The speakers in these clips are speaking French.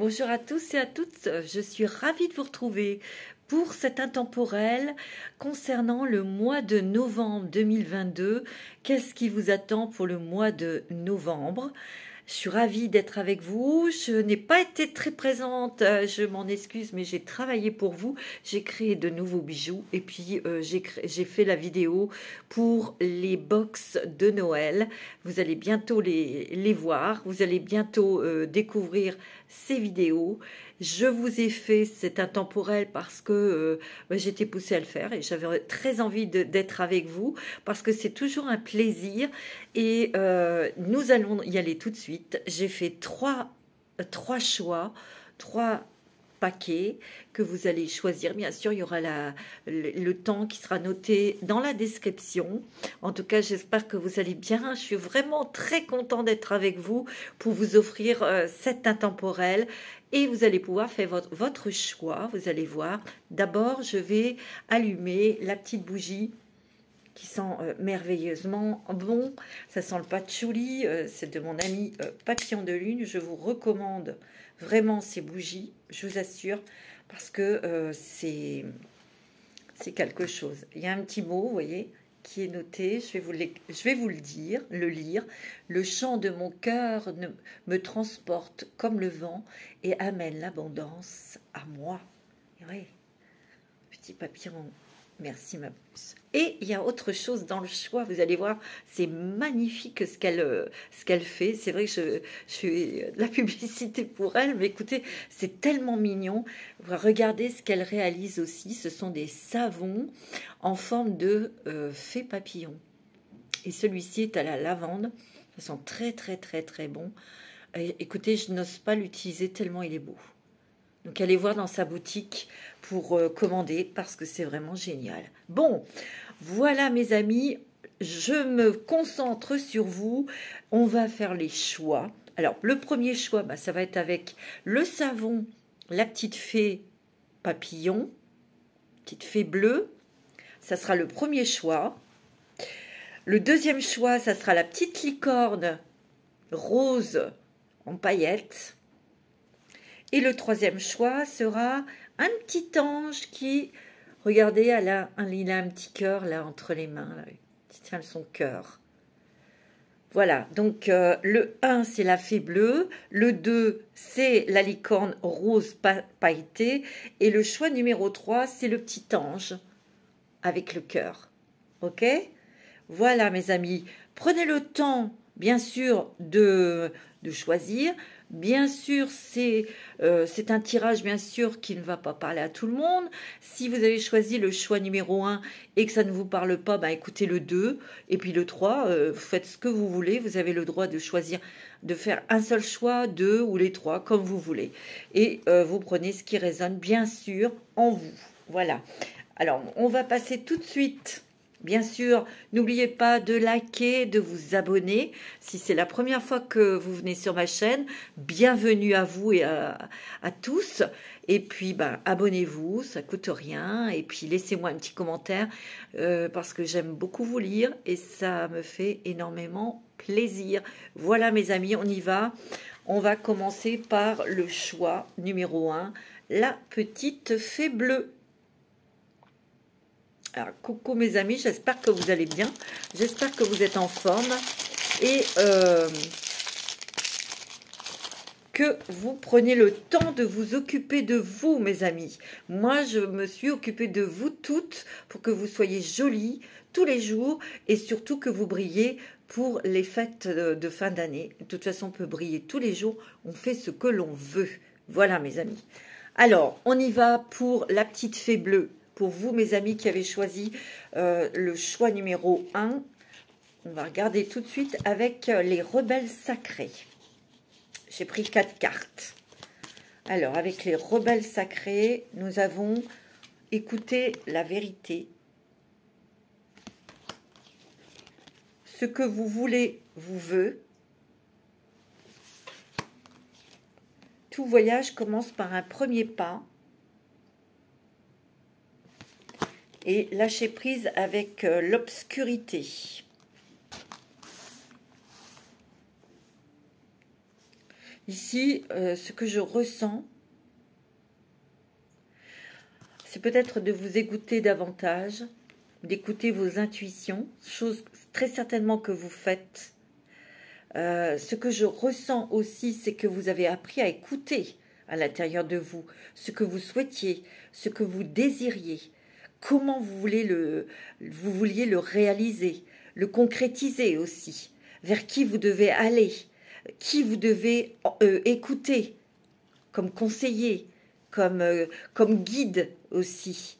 Bonjour à tous et à toutes, je suis ravie de vous retrouver pour cet intemporel concernant le mois de novembre 2022. Qu'est-ce qui vous attend pour le mois de novembre? Je suis ravie d'être avec vous. Je n'ai pas été très présente, je m'en excuse, mais j'ai travaillé pour vous. J'ai créé de nouveaux bijoux et puis j'ai fait la vidéo pour les box de Noël. Vous allez bientôt les voir. Vous allez bientôt découvrir ces vidéos. Je vous ai fait cet intemporel parce que j'étais poussée à le faire et j'avais très envie d'être avec vous parce que c'est toujours un plaisir et nous allons y aller tout de suite. J'ai fait trois choix, 3 paquets que vous allez choisir. Bien sûr, il y aura le temps qui sera noté dans la description. En tout cas, j'espère que vous allez bien. Je suis vraiment très content d'être avec vous pour vous offrir cet intemporel. Et vous allez pouvoir faire votre choix. Vous allez voir. D'abord, je vais allumer la petite bougie qui sent merveilleusement bon. Ça sent le patchouli, c'est de mon ami Papillon de Lune. Je vous recommande vraiment ces bougies, je vous assure, parce que c'est quelque chose. Il y a un petit mot, vous voyez, qui est noté, je vais vous le lire. Le chant de mon cœur me transporte comme le vent et amène l'abondance à moi. Et oui, petit papillon. Merci ma puce. Et il y a autre chose dans le choix, vous allez voir, c'est magnifique ce qu'elle fait. C'est vrai que je fais de la publicité pour elle, mais écoutez, c'est tellement mignon. Regardez ce qu'elle réalise aussi, ce sont des savons en forme de fée papillon. Et celui-ci est à la lavande, ça sent très très très très bon. Et, écoutez, je n'ose pas l'utiliser tellement il est beau. Donc allez voir dans sa boutique pour commander parce que c'est vraiment génial. Bon, voilà mes amis, je me concentre sur vous. On va faire les choix. Alors le premier choix, ça va être avec le savon, la petite fée papillon, petite fée bleue. Ça sera le premier choix. Le deuxième choix, ça sera la petite licorne rose en paillettes. Et le troisième choix sera un petit ange qui, regardez, il a un petit cœur là entre les mains, là, qui tient son cœur. Voilà, donc le 1 c'est la fée bleue, le 2 c'est la licorne rose pailletée et le choix numéro 3 c'est le petit ange avec le cœur. Ok? Voilà mes amis, prenez le temps bien sûr de choisir. Bien sûr, c'est un tirage, bien sûr, qui ne va pas parler à tout le monde. Si vous avez choisi le choix numéro 1 et que ça ne vous parle pas, écoutez le 2. Et puis le 3, faites ce que vous voulez. Vous avez le droit de choisir, de faire un seul choix, 2 ou les 3, comme vous voulez. Et vous prenez ce qui résonne, bien sûr, en vous. Voilà. Alors, on va passer tout de suite. Bien sûr, n'oubliez pas de liker, de vous abonner. Si c'est la première fois que vous venez sur ma chaîne, bienvenue à vous et à tous. Et puis, abonnez-vous, ça coûte rien. Et puis, laissez-moi un petit commentaire parce que j'aime beaucoup vous lire et ça me fait énormément plaisir. Voilà mes amis, on y va. On va commencer par le choix numéro 1, la petite fée bleue. Alors, coucou mes amis, j'espère que vous allez bien, j'espère que vous êtes en forme et que vous prenez le temps de vous occuper de vous mes amis. Moi, je me suis occupée de vous toutes pour que vous soyez jolies tous les jours et surtout que vous brillez pour les fêtes de fin d'année. De toute façon, on peut briller tous les jours, on fait ce que l'on veut. Voilà mes amis. Alors, on y va pour la petite fée bleue. Pour vous, mes amis, qui avez choisi le choix numéro 1, on va regarder tout de suite avec les rebelles sacrés. J'ai pris 4 cartes. Alors, avec les rebelles sacrés, nous avons écouté la vérité. Ce que vous voulez vous veut. Tout voyage commence par un premier pas. Et lâcher prise avec l'obscurité. Ici, ce que je ressens, c'est peut-être de vous écouter davantage, d'écouter vos intuitions, chose très certainement que vous faites. Ce que je ressens aussi, c'est que vous avez appris à écouter à l'intérieur de vous ce que vous souhaitiez, ce que vous désiriez, comment vous vouliez le réaliser, le concrétiser aussi, vers qui vous devez aller, qui vous devez écouter comme conseiller, comme guide aussi.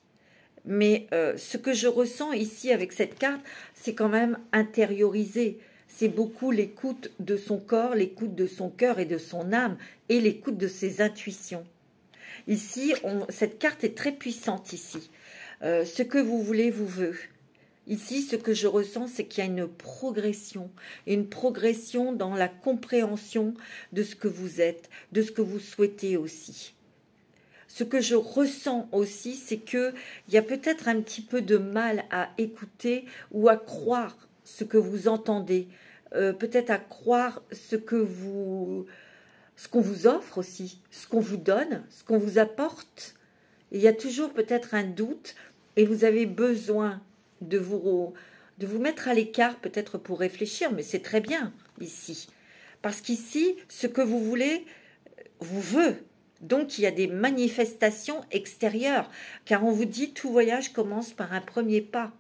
Mais ce que je ressens ici avec cette carte, c'est quand même intériorisé. C'est beaucoup l'écoute de son corps, l'écoute de son cœur et de son âme, et l'écoute de ses intuitions. Ici, cette carte est très puissante ici. Ce que vous voulez vous veut. Ici, ce que je ressens, c'est qu'il y a une progression dans la compréhension de ce que vous êtes, de ce que vous souhaitez aussi. Ce que je ressens aussi, c'est qu'il y a peut-être un petit peu de mal à écouter ou à croire ce que vous entendez, peut-être à croire ce qu'on vous offre aussi, ce qu'on vous donne, ce qu'on vous apporte. Il y a toujours peut-être un doute et vous avez besoin de vous mettre à l'écart peut-être pour réfléchir, mais c'est très bien ici. Parce qu'ici, ce que vous voulez vous veut. Donc, il y a des manifestations extérieures, car on vous dit tout voyage commence par un premier pas.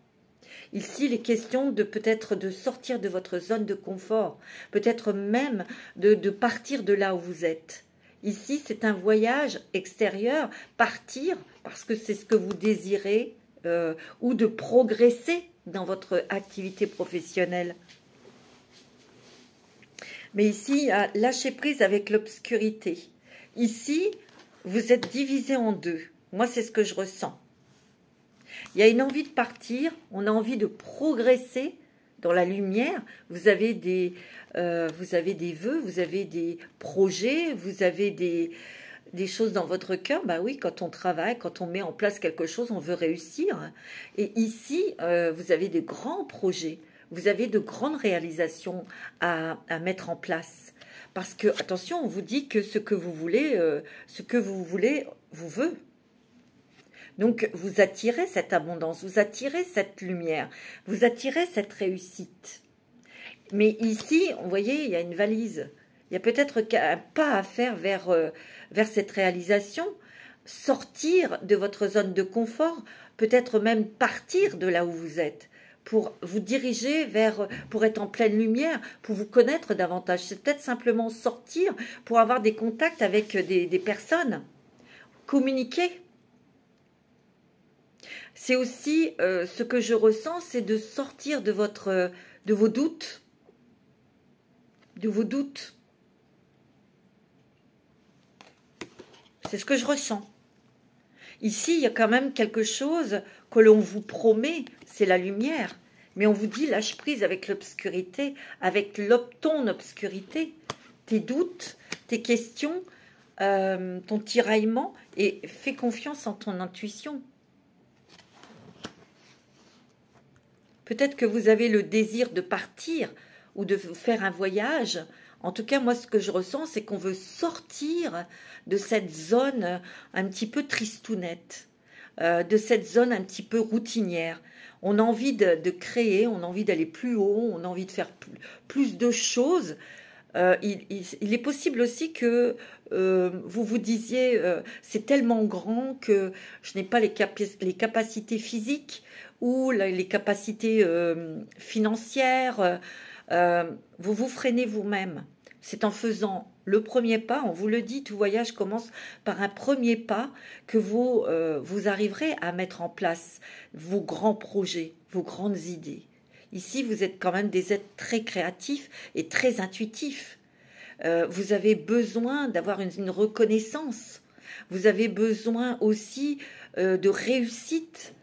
Ici, il est question de peut-être de sortir de votre zone de confort, peut-être même de partir de là où vous êtes. Ici, c'est un voyage extérieur, partir parce que c'est ce que vous désirez, ou de progresser dans votre activité professionnelle. Mais ici, il y a lâcher prise avec l'obscurité. Ici, vous êtes divisé en deux. Moi, c'est ce que je ressens. Il y a une envie de partir, on a envie de progresser dans la lumière. Vous avez des vœux, vous avez des projets, vous avez des choses dans votre cœur. Bah oui, quand on travaille, quand on met en place quelque chose, on veut réussir. Et ici, vous avez de grands projets, vous avez de grandes réalisations à mettre en place. Parce que, attention, on vous dit que ce que vous voulez vous veut. Donc, vous attirez cette abondance, vous attirez cette lumière, vous attirez cette réussite. Mais ici, vous voyez, il y a une valise. Il y a peut-être un pas à faire vers cette réalisation, sortir de votre zone de confort, peut-être même partir de là où vous êtes, pour vous diriger pour être en pleine lumière, pour vous connaître davantage. C'est peut-être simplement sortir pour avoir des contacts avec des personnes, communiquer. C'est aussi ce que je ressens, c'est de sortir de vos doutes, C'est ce que je ressens. Ici, il y a quand même quelque chose que l'on vous promet, c'est la lumière. Mais on vous dit lâche prise avec l'obscurité, avec ton obscurité, tes doutes, tes questions, ton tiraillement, et fais confiance en ton intuition. Peut-être que vous avez le désir de partir ou de faire un voyage. En tout cas, moi, ce que je ressens, c'est qu'on veut sortir de cette zone un petit peu tristounette, de cette zone un petit peu routinière. On a envie de créer, on a envie d'aller plus haut, on a envie de faire plus de choses. Il est possible aussi que vous vous disiez c'est tellement grand que je n'ai pas les capacités physiques ou les capacités financières. Vous vous freinez vous-même. C'est en faisant le premier pas, on vous le dit, tout voyage commence par un premier pas que vous arriverez à mettre en place vos grands projets, vos grandes idées. Ici, vous êtes quand même des êtres très créatifs et très intuitifs. Vous avez besoin d'avoir une reconnaissance. Vous avez besoin aussi de réussite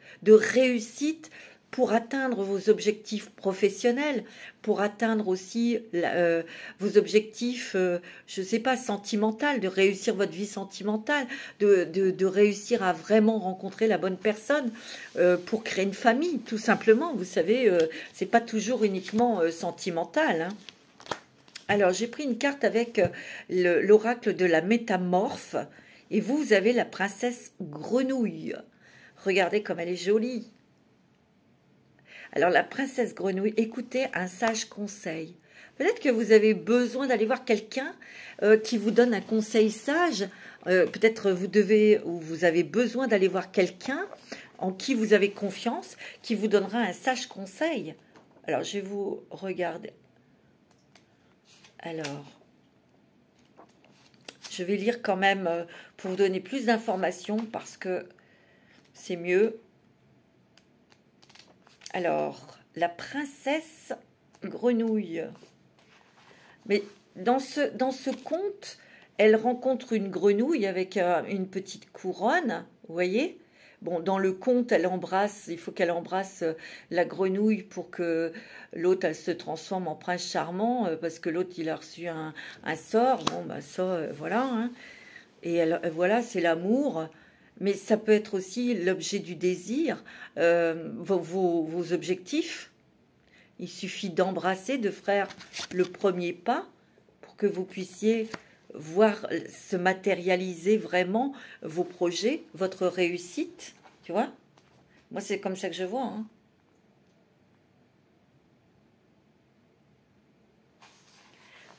pour atteindre vos objectifs professionnels, pour atteindre aussi vos objectifs, je ne sais pas, sentimentaux, de réussir votre vie sentimentale, de réussir à vraiment rencontrer la bonne personne pour créer une famille, tout simplement. Vous savez, c'est pas toujours uniquement sentimental, hein. Alors, j'ai pris une carte avec l'oracle de la métamorphe. Et vous, vous avez la princesse grenouille. Regardez comme elle est jolie. Alors, la princesse grenouille, écoutez un sage conseil. Peut-être que vous avez besoin d'aller voir quelqu'un qui vous donne un conseil sage. Peut-être vous devez ou vous avez besoin d'aller voir quelqu'un en qui vous avez confiance, qui vous donnera un sage conseil. Alors, je vais vous regarder. Alors, je vais lire quand même pour vous donner plus d'informations parce que c'est mieux. Alors, la princesse grenouille. Mais dans ce conte, elle rencontre une grenouille avec une petite couronne, vous voyez? Bon, dans le conte, il faut qu'elle embrasse la grenouille pour que l'autre, elle se transforme en prince charmant, parce que l'autre, il a reçu un sort. Bon, bah ça, voilà. Hein. Et voilà, c'est l'amour. Mais ça peut être aussi l'objet du désir, vos objectifs. Il suffit d'embrasser, de faire le premier pas pour que vous puissiez voir se matérialiser vraiment vos projets, votre réussite, tu vois. Moi, c'est comme ça que je vois. Hein.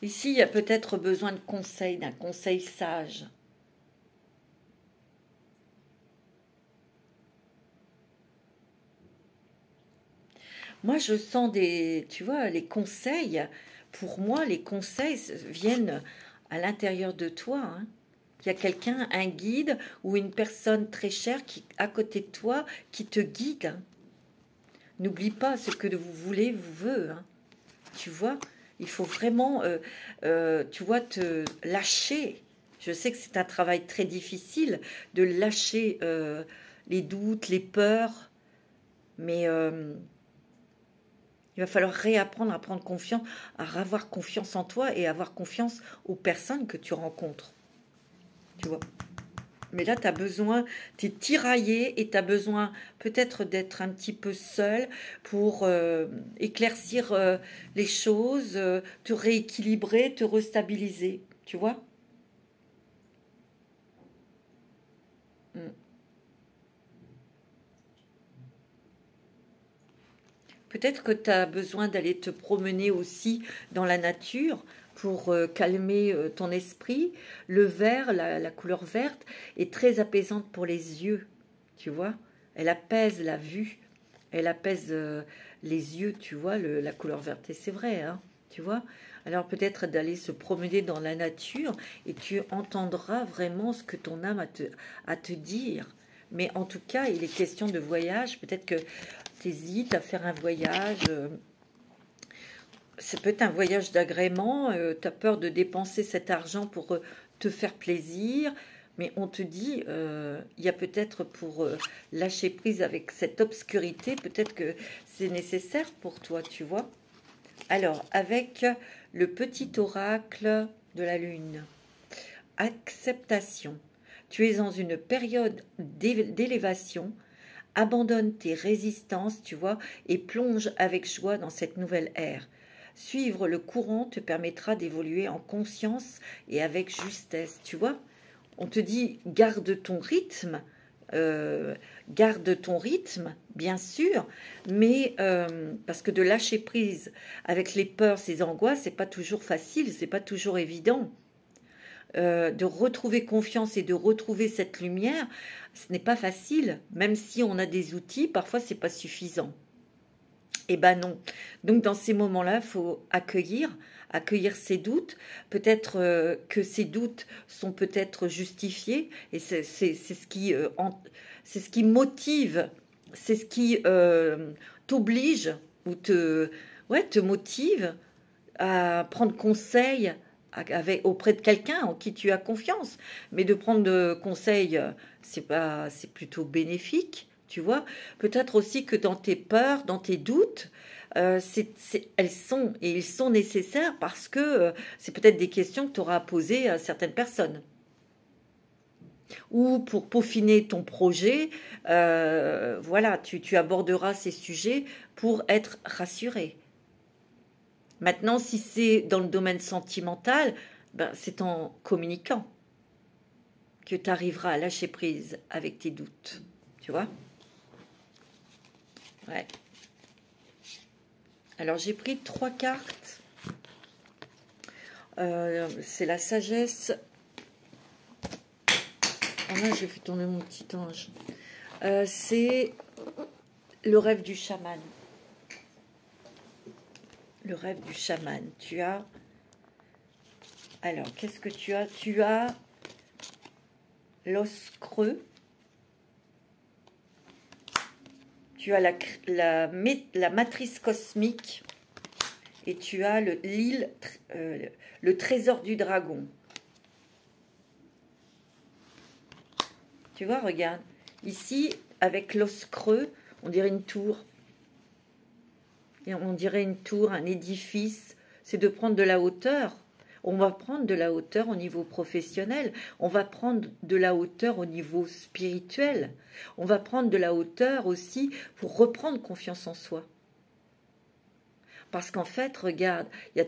Ici, il y a peut-être besoin de conseils, d'un conseil sage. Moi, je sens tu vois, les conseils. Pour moi, les conseils viennent à l'intérieur de toi. Hein. Il y a quelqu'un, un guide ou une personne très chère qui, à côté de toi, qui te guide. Hein. N'oublie pas, ce que vous voulez, vous veut. Hein. Tu vois, il faut vraiment, tu vois, te lâcher. Je sais que c'est un travail très difficile de lâcher les doutes, les peurs, mais il va falloir réapprendre à prendre confiance, à avoir confiance en toi et avoir confiance aux personnes que tu rencontres. Tu vois. Mais là, tu as besoin, tu es tiraillé et tu as besoin peut-être d'être un petit peu seul pour éclaircir les choses, te rééquilibrer, te restabiliser. Tu vois. Mm. Peut-être que tu as besoin d'aller te promener aussi dans la nature pour calmer ton esprit. Le vert, la couleur verte, est très apaisante pour les yeux, tu vois. Elle apaise la vue, elle apaise les yeux, tu vois, la couleur verte. Et c'est vrai, hein, tu vois. Alors peut-être d'aller se promener dans la nature et tu entendras vraiment ce que ton âme a te dire. Mais en tout cas, il est question de voyage. Peut-être que tu hésites à faire un voyage. Ça peut être un voyage d'agrément. Tu as peur de dépenser cet argent pour te faire plaisir. Mais on te dit, il y a peut-être pour lâcher prise avec cette obscurité, peut-être que c'est nécessaire pour toi, tu vois. Alors, avec le petit oracle de la lune. Acceptation. Tu es dans une période d'élévation. Abandonne tes résistances, tu vois, et plonge avec joie dans cette nouvelle ère. Suivre le courant te permettra d'évoluer en conscience et avec justesse, tu vois. On te dit, garde ton rythme, bien sûr, mais parce que de lâcher prise avec les peurs, ces angoisses, c'est pas toujours facile, c'est pas toujours évident. De retrouver confiance et de retrouver cette lumière, ce n'est pas facile. Même si on a des outils, parfois c'est pas suffisant. Eh ben non. Donc dans ces moments-là, il faut accueillir ses doutes. Peut-être que ces doutes sont peut-être justifiés et c'est ce qui motive, c'est ce qui t'oblige ou te motive à prendre conseil auprès de quelqu'un en qui tu as confiance. Mais de prendre de conseils, c'est plutôt bénéfique, tu vois. Peut-être aussi que dans tes peurs, dans tes doutes, ils sont nécessaires parce que c'est peut-être des questions que tu auras à poser à certaines personnes. Ou pour peaufiner ton projet, voilà, tu aborderas ces sujets pour être rassuré. Maintenant, si c'est dans le domaine sentimental, ben, c'est en communiquant que tu arriveras à lâcher prise avec tes doutes. Tu vois? Ouais. Alors, j'ai pris 3 cartes. C'est la sagesse. Oh là, j'ai fait tourner mon petit ange. C'est le rêve du chaman. Le rêve du chaman. Tu as... Alors, qu'est-ce que tu as? Tu as l'os creux. Tu as la matrice cosmique. Et tu as le trésor du dragon. Tu vois, regarde. Ici, avec l'os creux, on dirait une tour. Et on dirait une tour, un édifice. C'est de prendre de la hauteur. On va prendre de la hauteur au niveau professionnel. On va prendre de la hauteur au niveau spirituel. On va prendre de la hauteur aussi pour reprendre confiance en soi. Parce qu'en fait, regarde, il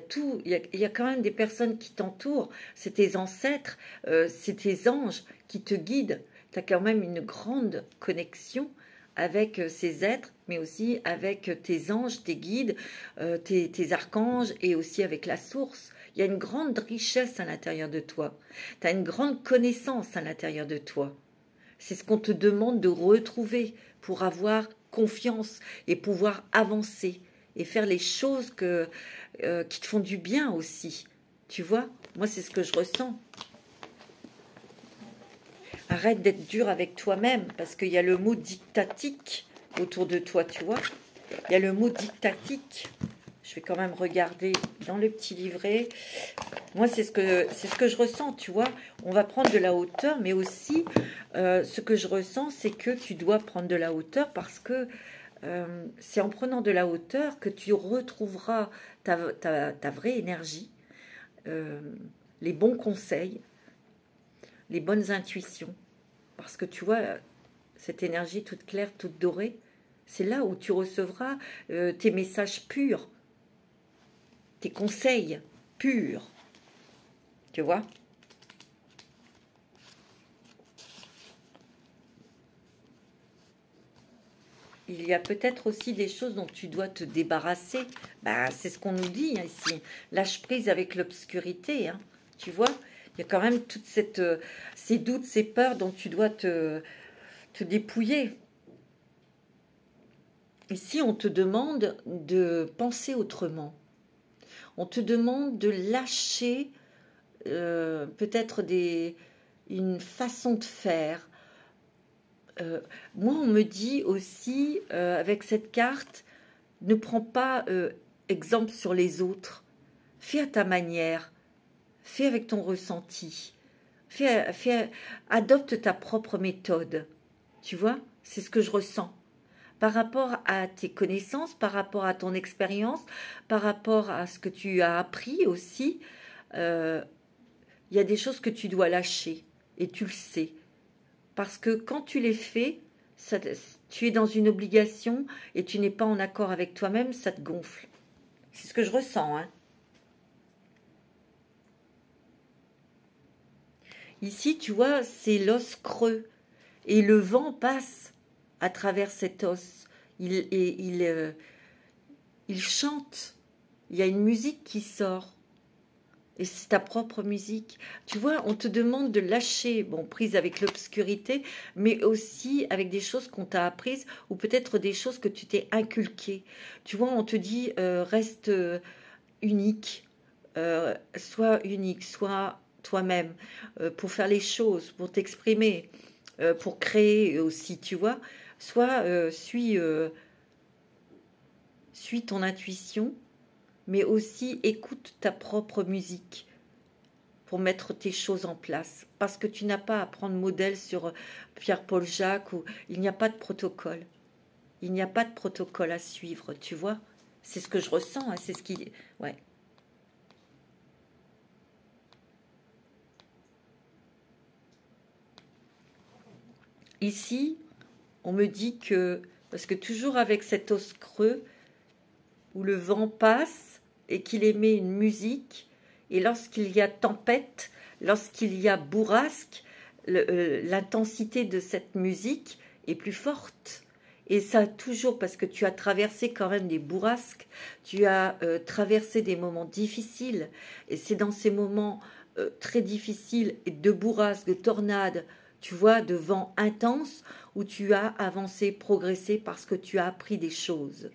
y a quand même des personnes qui t'entourent. C'est tes ancêtres, c'est tes anges qui te guident. Tu as quand même une grande connexion avec ces êtres, mais aussi avec tes anges, tes guides, tes archanges et aussi avec la source. Il y a une grande richesse à l'intérieur de toi. Tu as une grande connaissance à l'intérieur de toi. C'est ce qu'on te demande de retrouver pour avoir confiance et pouvoir avancer et faire les choses qui te font du bien aussi. Tu vois? Moi, c'est ce que je ressens. Arrête d'être dur avec toi-même, parce qu'il y a le mot dictatique autour de toi, tu vois. Il y a le mot dictatique. Je vais quand même regarder dans le petit livret. Moi, c'est ce que je ressens, tu vois. On va prendre de la hauteur, mais aussi, ce que je ressens, c'est que tu dois prendre de la hauteur parce que c'est en prenant de la hauteur que tu retrouveras ta vraie énergie, les bons conseils, les bonnes intuitions. Parce que tu vois, cette énergie toute claire, toute dorée, c'est là où tu recevras tes messages purs, tes conseils purs. Tu vois? Il y a peut-être aussi des choses dont tu dois te débarrasser. Bah, c'est ce qu'on nous dit ici. Lâche prise avec l'obscurité. Hein. Tu vois? Il y a quand même toutes ces doutes, ces peurs dont tu dois te dépouiller. Ici, on te demande de penser autrement. On te demande de lâcher peut-être une façon de faire. Moi, on me dit aussi, avec cette carte, ne prends pas exemple sur les autres. Fais à ta manière. Fais avec ton ressenti. Adopte ta propre méthode. Tu vois, c'est ce que je ressens. Par rapport à tes connaissances, par rapport à ton expérience, par rapport à ce que tu as appris aussi, il y a des choses que tu dois lâcher. Et tu le sais. Parce que quand tu les fais, tu es dans une obligation et tu n'es pas en accord avec toi-même, ça te gonfle. C'est ce que je ressens, hein. Ici, tu vois, c'est l'os creux. Et le vent passe à travers cet os. Il chante. Il y a une musique qui sort. Et c'est ta propre musique. Tu vois, on te demande de lâcher, bon, prise avec l'obscurité, mais aussi avec des choses qu'on t'a apprises ou peut-être des choses que tu t'es inculquées. Tu vois, on te dit, reste unique, sois unique, sois toi-même, pour faire les choses, pour t'exprimer, pour créer aussi, tu vois. Soit suis ton intuition, mais aussi écoute ta propre musique pour mettre tes choses en place. Parce que tu n'as pas à prendre modèle sur Pierre-Paul Jacques, où il n'y a pas de protocole. Il n'y a pas de protocole à suivre, tu vois. C'est ce que je ressens, hein, c'est ce qui... Ouais. Ici, on me dit que... Parce que toujours avec cet os creux, où le vent passe, et qu'il aimait une musique, et lorsqu'il y a tempête, lorsqu'il y a bourrasque, l'intensité de cette musique est plus forte. Et ça toujours, parce que tu as traversé quand même des bourrasques, tu as traversé des moments difficiles, et c'est dans ces moments très difficiles, et de bourrasques, de tornades, tu vois, de vents intenses, où tu as avancé, progressé, parce que tu as appris des choses.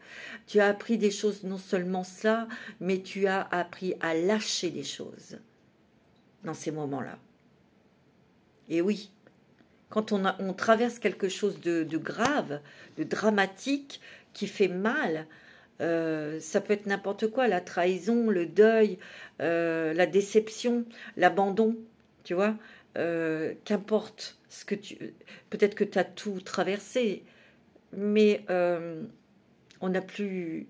Tu as appris des choses, non seulement ça, mais tu as appris à lâcher des choses dans ces moments-là. Et oui, quand on traverse quelque chose de grave, de dramatique, qui fait mal, ça peut être n'importe quoi, la trahison, le deuil, la déception, l'abandon, tu vois, qu'importe ce que peut-être que tu as tout traversé, mais on va plus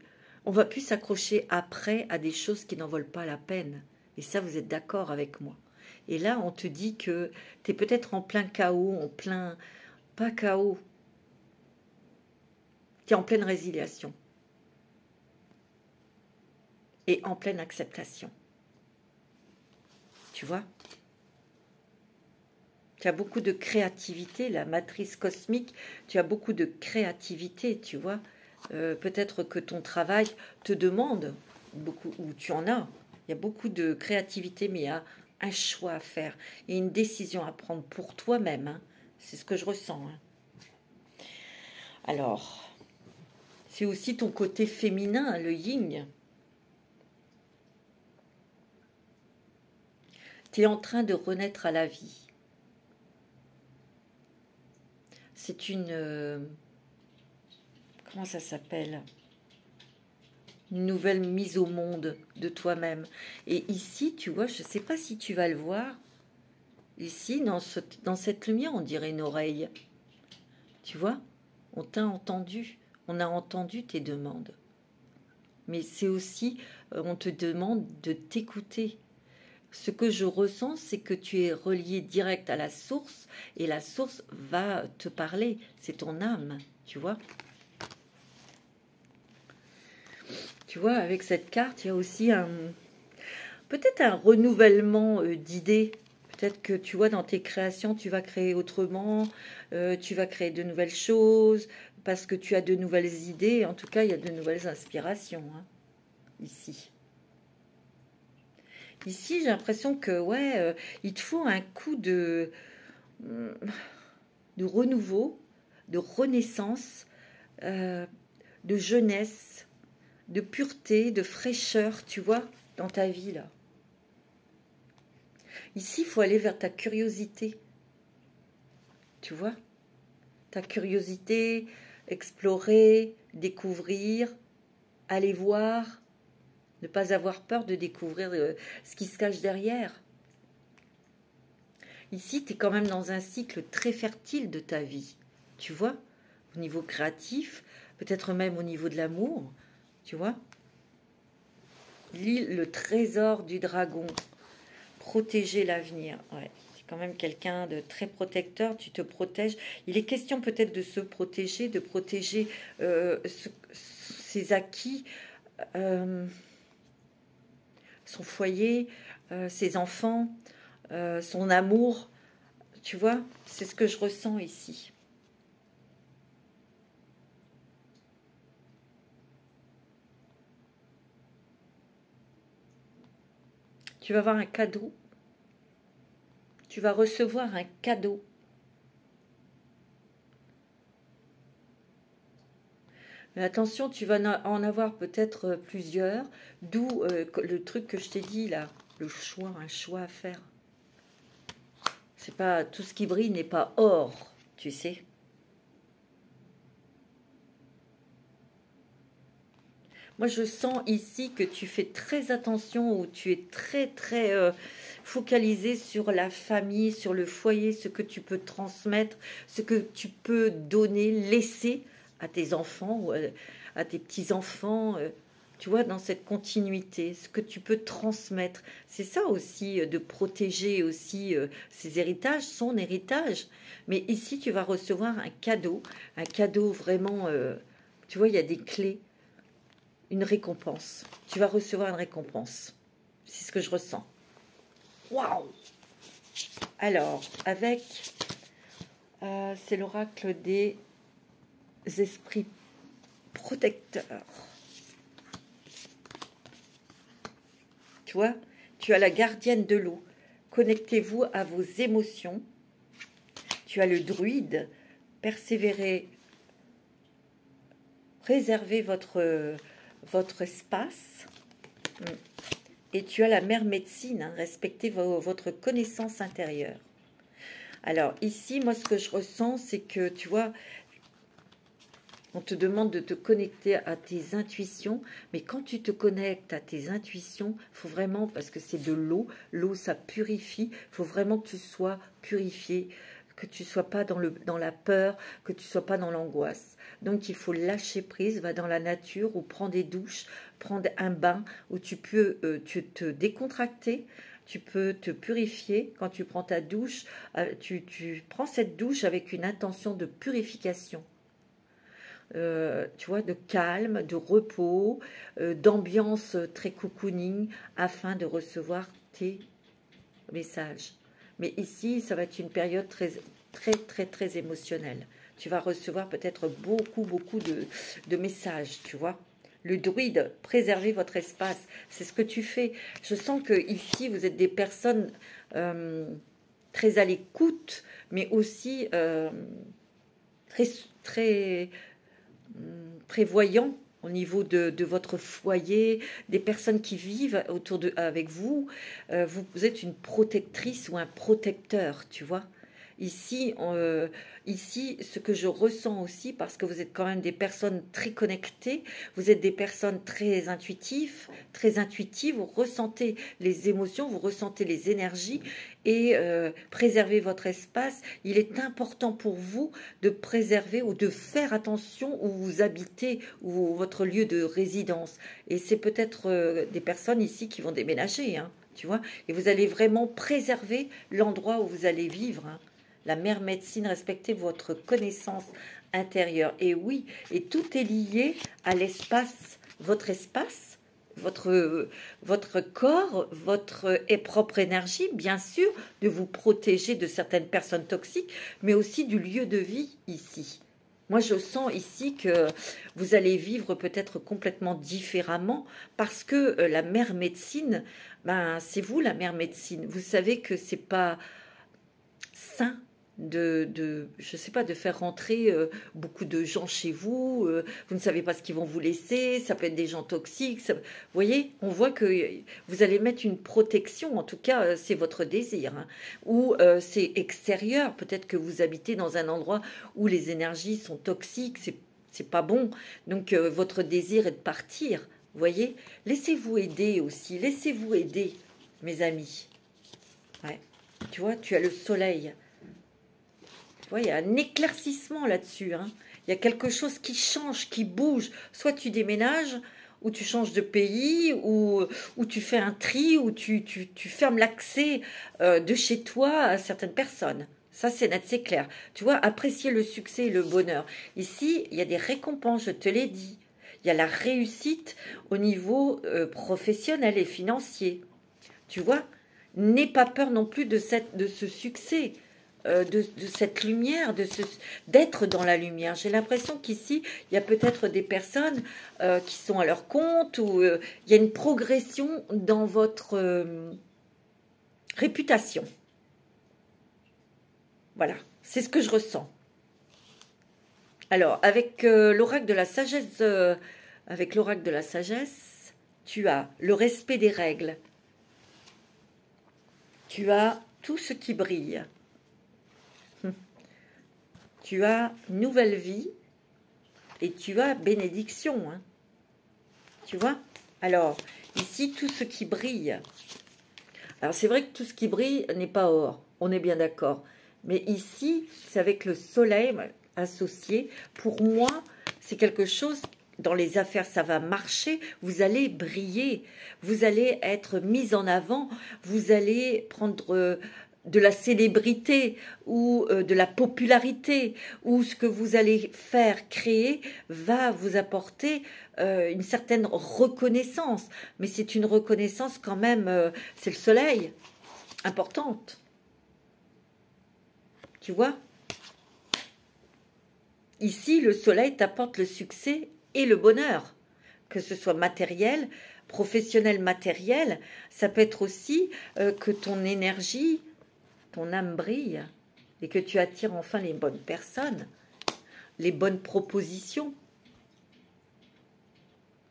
s'accrocher après à des choses qui n'en valent pas la peine. Et ça, vous êtes d'accord avec moi. Et là, on te dit que tu es peut-être en plein chaos, pas chaos, tu es en pleine résiliation. Et en pleine acceptation. Tu vois? Tu as beaucoup de créativité, la matrice cosmique, tu as beaucoup de créativité, tu vois. Peut-être que ton travail te demande beaucoup, ou tu en as. Il y a beaucoup de créativité, mais il y a un choix à faire et une décision à prendre pour toi-même. Hein. C'est ce que je ressens. Hein. Alors, c'est aussi ton côté féminin, le yin. Tu es en train de renaître à la vie. C'est une... comment ça s'appelle? Une nouvelle mise au monde de toi-même. Et ici, tu vois, je ne sais pas si tu vas le voir. Ici, dans cette lumière, on dirait une oreille. Tu vois? On t'a entendu. On a entendu tes demandes. Mais c'est aussi, on te demande de t'écouter. Ce que je ressens, c'est que tu es relié direct à la source et la source va te parler. C'est ton âme, tu vois. Tu vois, avec cette carte, il y a aussi peut-être un renouvellement d'idées. Peut-être que tu vois, dans tes créations, tu vas créer autrement, tu vas créer de nouvelles choses, parce que tu as de nouvelles idées. En tout cas, il y a de nouvelles inspirations, hein, ici. Ici, j'ai l'impression que, ouais, il te faut un coup de renouveau, de renaissance, de jeunesse, de pureté, de fraîcheur, tu vois, dans ta vie, là. Ici, il faut aller vers ta curiosité, tu vois. Ta curiosité, explorer, découvrir, aller voir, ne pas avoir peur de découvrir ce qui se cache derrière. Ici, tu es quand même dans un cycle très fertile de ta vie, tu vois, au niveau créatif, peut-être même au niveau de l'amour, tu vois. Lis le trésor du dragon, protéger l'avenir, ouais. C'est quand même quelqu'un de très protecteur, tu te protèges. Il est question peut-être de se protéger, de protéger ses acquis, son foyer, ses enfants, son amour, tu vois, c'est ce que je ressens ici. Tu vas avoir un cadeau, tu vas recevoir un cadeau. Mais attention, tu vas en avoir peut-être plusieurs, d'où le truc que je t'ai dit là, le choix, un choix à faire. C'est pas tout ce qui brille n'est pas or, tu sais. Moi, je sens ici que tu fais très attention, ou tu es très, très focalisé sur la famille, sur le foyer, ce que tu peux transmettre, ce que tu peux donner, laisser à tes enfants, ou à tes petits-enfants, tu vois, dans cette continuité, ce que tu peux transmettre. C'est ça aussi, de protéger aussi ses héritages, son héritage. Mais ici, tu vas recevoir un cadeau vraiment, tu vois, il y a des clés. une récompense. Tu vas recevoir une récompense. C'est ce que je ressens. Waouh! Alors, avec... c'est l'oracle des esprits protecteurs. Tu vois, tu as la gardienne de l'eau. Connectez-vous à vos émotions. Tu as le druide. Persévérez. Préservez votre espace. Et tu as la mère médecine. Hein, respectez votre connaissance intérieure. Alors ici, moi, ce que je ressens, c'est que, tu vois, on te demande de te connecter à tes intuitions, mais quand tu te connectes à tes intuitions, il faut vraiment, parce que c'est de l'eau, l'eau ça purifie, il faut vraiment que tu sois purifié, que tu ne sois pas dans la peur, que tu ne sois pas dans l'angoisse. Donc il faut lâcher prise, va dans la nature ou prends des douches, prends un bain où tu peux te décontracter. Tu peux te purifier quand tu prends ta douche. Tu prends cette douche avec une intention de purification. Tu vois, de calme, de repos, d'ambiance très cocooning afin de recevoir tes messages. Mais ici, ça va être une période très émotionnelle. Tu vas recevoir peut-être beaucoup de messages, tu vois. Le druide, préservez votre espace. C'est ce que tu fais. Je sens que ici, vous êtes des personnes très à l'écoute, mais aussi très prévoyants au niveau de votre foyer, des personnes qui vivent avec vous. Vous êtes une protectrice ou un protecteur, tu vois. Ici, ce que je ressens aussi, parce que vous êtes quand même des personnes très connectées, vous êtes des personnes très intuitives, vous ressentez les émotions, vous ressentez les énergies et préservez votre espace. Il est important pour vous de préserver ou de faire attention où vous habitez, ou votre lieu de résidence. Et c'est peut-être des personnes ici qui vont déménager, hein, tu vois, et vous allez vraiment préserver l'endroit où vous allez vivre, hein. La mère médecine, respectez votre connaissance intérieure. Et oui, et tout est lié à l'espace, votre corps, votre propre énergie, bien sûr, de vous protéger de certaines personnes toxiques, mais aussi du lieu de vie ici. Moi, je sens ici que vous allez vivre peut-être complètement différemment parce que la mère médecine, ben, c'est vous la mère médecine. Vous savez que c'est pas sain je sais pas, de faire rentrer beaucoup de gens chez vous, vous ne savez pas ce qu'ils vont vous laisser, ça peut être des gens toxiques, vous voyez, on voit que vous allez mettre une protection, en tout cas c'est votre désir, hein, ou c'est extérieur, peut-être que vous habitez dans un endroit où les énergies sont toxiques, c'est pas bon, donc votre désir est de partir, vous voyez, laissez-vous aider aussi, laissez-vous aider, mes amis, ouais, tu vois, tu as le soleil. Il y a un éclaircissement là-dessus, hein. Il y a quelque chose qui change, qui bouge. Soit tu déménages, ou tu changes de pays, ou tu fais un tri, ou tu fermes l'accès de chez toi à certaines personnes. Ça, c'est net, c'est clair. Tu vois, apprécier le succès et le bonheur. Ici, il y a des récompenses, je te l'ai dit. Il y a la réussite au niveau professionnel et financier. Tu vois, n'aie pas peur non plus de ce succès. De cette lumière, d'être dans la lumière. J'ai l'impression qu'ici, il y a peut-être des personnes qui sont à leur compte, ou il y a une progression dans votre réputation. Voilà, c'est ce que je ressens. Alors, avec l'oracle de la sagesse, tu as le respect des règles. Tu as tout ce qui brille. Tu as nouvelle vie et tu as bénédiction. Hein. Tu vois? Alors, ici, tout ce qui brille. Alors, c'est vrai que tout ce qui brille n'est pas or. On est bien d'accord. Mais ici, c'est avec le soleil associé. Pour moi, c'est quelque chose, dans les affaires, ça va marcher. Vous allez briller. Vous allez être mis en avant. Vous allez prendre de la célébrité ou de la popularité, ou ce que vous allez faire, créer, va vous apporter une certaine reconnaissance. Mais c'est une reconnaissance quand même, c'est le soleil, importante. Tu vois? Ici, le soleil t'apporte le succès et le bonheur, que ce soit matériel, professionnel, matériel. Ça peut être aussi que ton énergie, ton âme brille et que tu attires enfin les bonnes personnes, les bonnes propositions.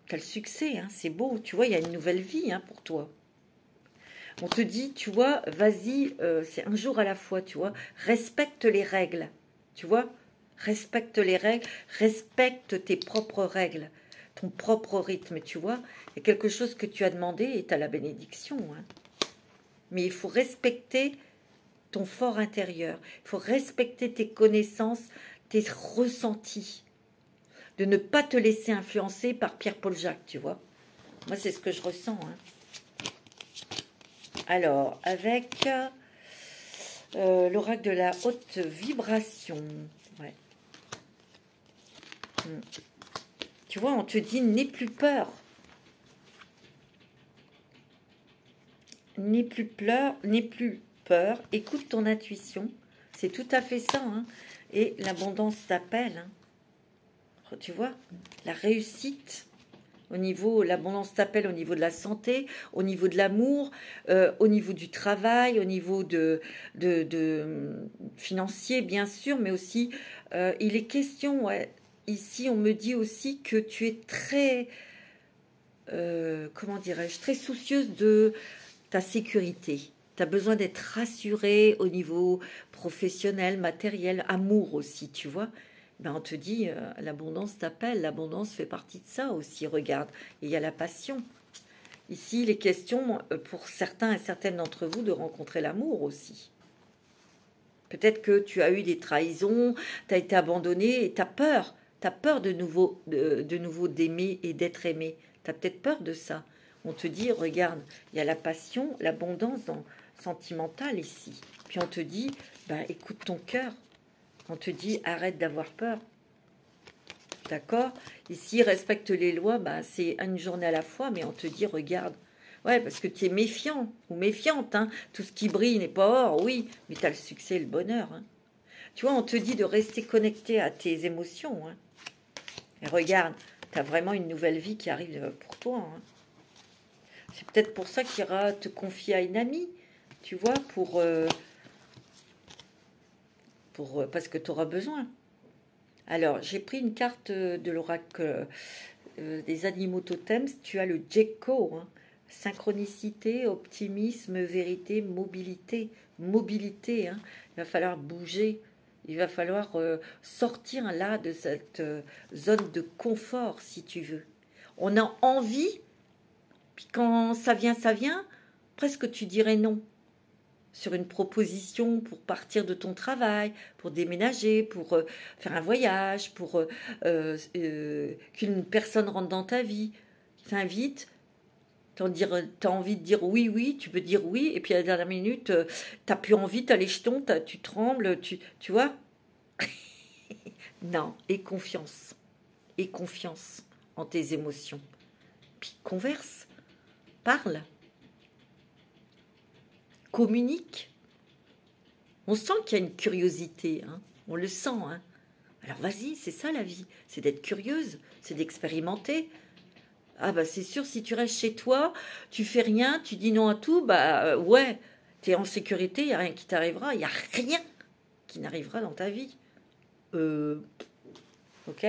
Tu as le succès, hein, c'est beau. Tu vois, il y a une nouvelle vie hein, pour toi. On te dit, tu vois, vas-y, c'est un jour à la fois, tu vois. Respecte les règles, tu vois. Respecte les règles, respecte tes propres règles, ton propre rythme, tu vois. Il y a quelque chose que tu as demandé et tu as la bénédiction. Hein. Mais il faut respecter ton fort intérieur. Il faut respecter tes connaissances, tes ressentis. De ne pas te laisser influencer par Pierre-Paul Jacques, tu vois. Moi, c'est ce que je ressens. Hein. Alors, avec l'oracle de la haute vibration. Ouais. Tu vois, on te dit, n'aie plus peur. N'aie plus peur. Écoute ton intuition. C'est tout à fait ça. Hein. Et l'abondance t'appelle. Hein. Tu vois, la réussite au niveau, l'abondance t'appelle au niveau de la santé, au niveau de l'amour, au niveau du travail, au niveau de financier, bien sûr, mais aussi, il est question, ouais, ici, on me dit aussi que tu es très, comment dirais-je, très soucieuse de ta sécurité. Tu as besoin d'être rassurée au niveau professionnel, matériel, amour aussi, tu vois. Ben on te dit, l'abondance t'appelle, l'abondance fait partie de ça aussi, regarde. Et il y a la passion. Ici, il est question, pour certains et certaines d'entre vous, de rencontrer l'amour aussi. Peut-être que tu as eu des trahisons, tu as été abandonné et tu as peur. Tu as peur de nouveau d'aimer et d'être aimé. Tu as peut-être peur de ça. On te dit, regarde, il y a la passion, l'abondance sentimentale ici. Puis on te dit, bah, écoute ton cœur. On te dit, arrête d'avoir peur. D'accord? Ici, respecte les lois, bah, c'est une journée à la fois, mais on te dit, regarde. Ouais, parce que tu es méfiant ou méfiante. Hein. Tout ce qui brille n'est pas or, oui, mais tu as le succès et le bonheur. Hein. Tu vois, on te dit de rester connecté à tes émotions. Hein. Et regarde, tu as vraiment une nouvelle vie qui arrive pour toi. Hein. C'est peut-être pour ça qu'il ira te confier à une amie, tu vois, parce que tu auras besoin. Alors, j'ai pris une carte de l'oracle des animaux totems. Tu as le Gecko, hein. Synchronicité, optimisme, vérité, mobilité. Mobilité, hein. Il va falloir bouger. Il va falloir sortir là de cette zone de confort, si tu veux. On a envie, puis quand ça vient, presque tu dirais non. Sur une proposition pour partir de ton travail, pour déménager, pour faire un voyage, pour qu'une personne rentre dans ta vie, t'invite, t'as envie de dire oui, oui, tu peux dire oui, et puis à la dernière minute, t'as plus envie, t'as les jetons, tu trembles, tu vois. Non, aie confiance en tes émotions. Puis converse, parle. Communique. On sent qu'il y a une curiosité, hein. On le sent. Hein. Alors vas-y, c'est ça la vie, c'est d'être curieuse, c'est d'expérimenter. Ah bah c'est sûr, si tu restes chez toi, tu fais rien, tu dis non à tout, bah ouais, tu es en sécurité, il n'y a rien qui t'arrivera, il n'y a rien qui n'arrivera dans ta vie. Ok.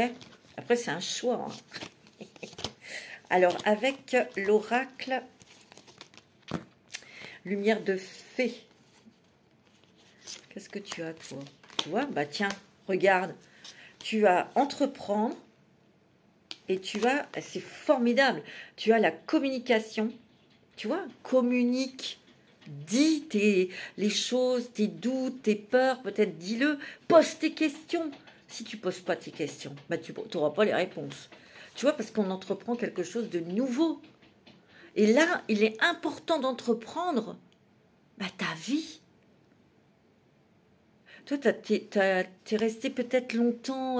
Après c'est un choix. Hein. Alors avec l'oracle lumière de fée. Qu'est-ce que tu as, toi? Tu vois? Bah tiens, regarde. Tu as entreprendre et tu as, c'est formidable, tu as la communication. Tu vois? Communique. Dis les choses, tes doutes, tes peurs, peut-être dis-le. Pose tes questions. Si tu ne poses pas tes questions, bah tu n'auras pas les réponses. Tu vois? Parce qu'on entreprend quelque chose de nouveau. Et là, il est important d'entreprendre ta vie. Toi, t'es restée peut-être longtemps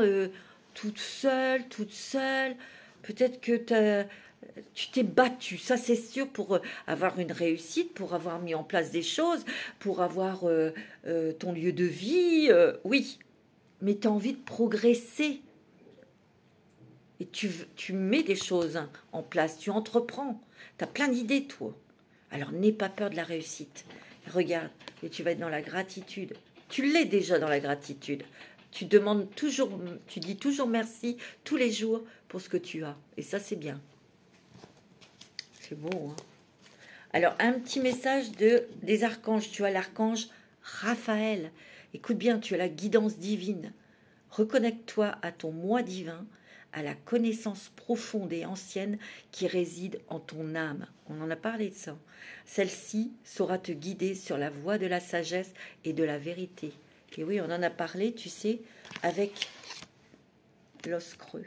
toute seule, toute seule. Peut-être que tu t'es battue, ça c'est sûr, pour avoir une réussite, pour avoir mis en place des choses, pour avoir ton lieu de vie. Oui, mais tu as envie de progresser. Et tu mets des choses en place, tu entreprends. Tu as plein d'idées, toi. Alors n'aie pas peur de la réussite. Regarde, et tu vas être dans la gratitude. Tu l'es déjà dans la gratitude. Tu demandes toujours, tu dis toujours merci tous les jours pour ce que tu as. Et ça, c'est bien. C'est beau, hein? Alors, un petit message des archanges. Tu as l'archange Raphaël. Écoute bien, tu as la guidance divine. Reconnecte-toi à ton moi divin, à la connaissance profonde et ancienne qui réside en ton âme. On en a parlé de ça. Celle-ci saura te guider sur la voie de la sagesse et de la vérité. Et oui, on en a parlé, tu sais, avec l'os creux.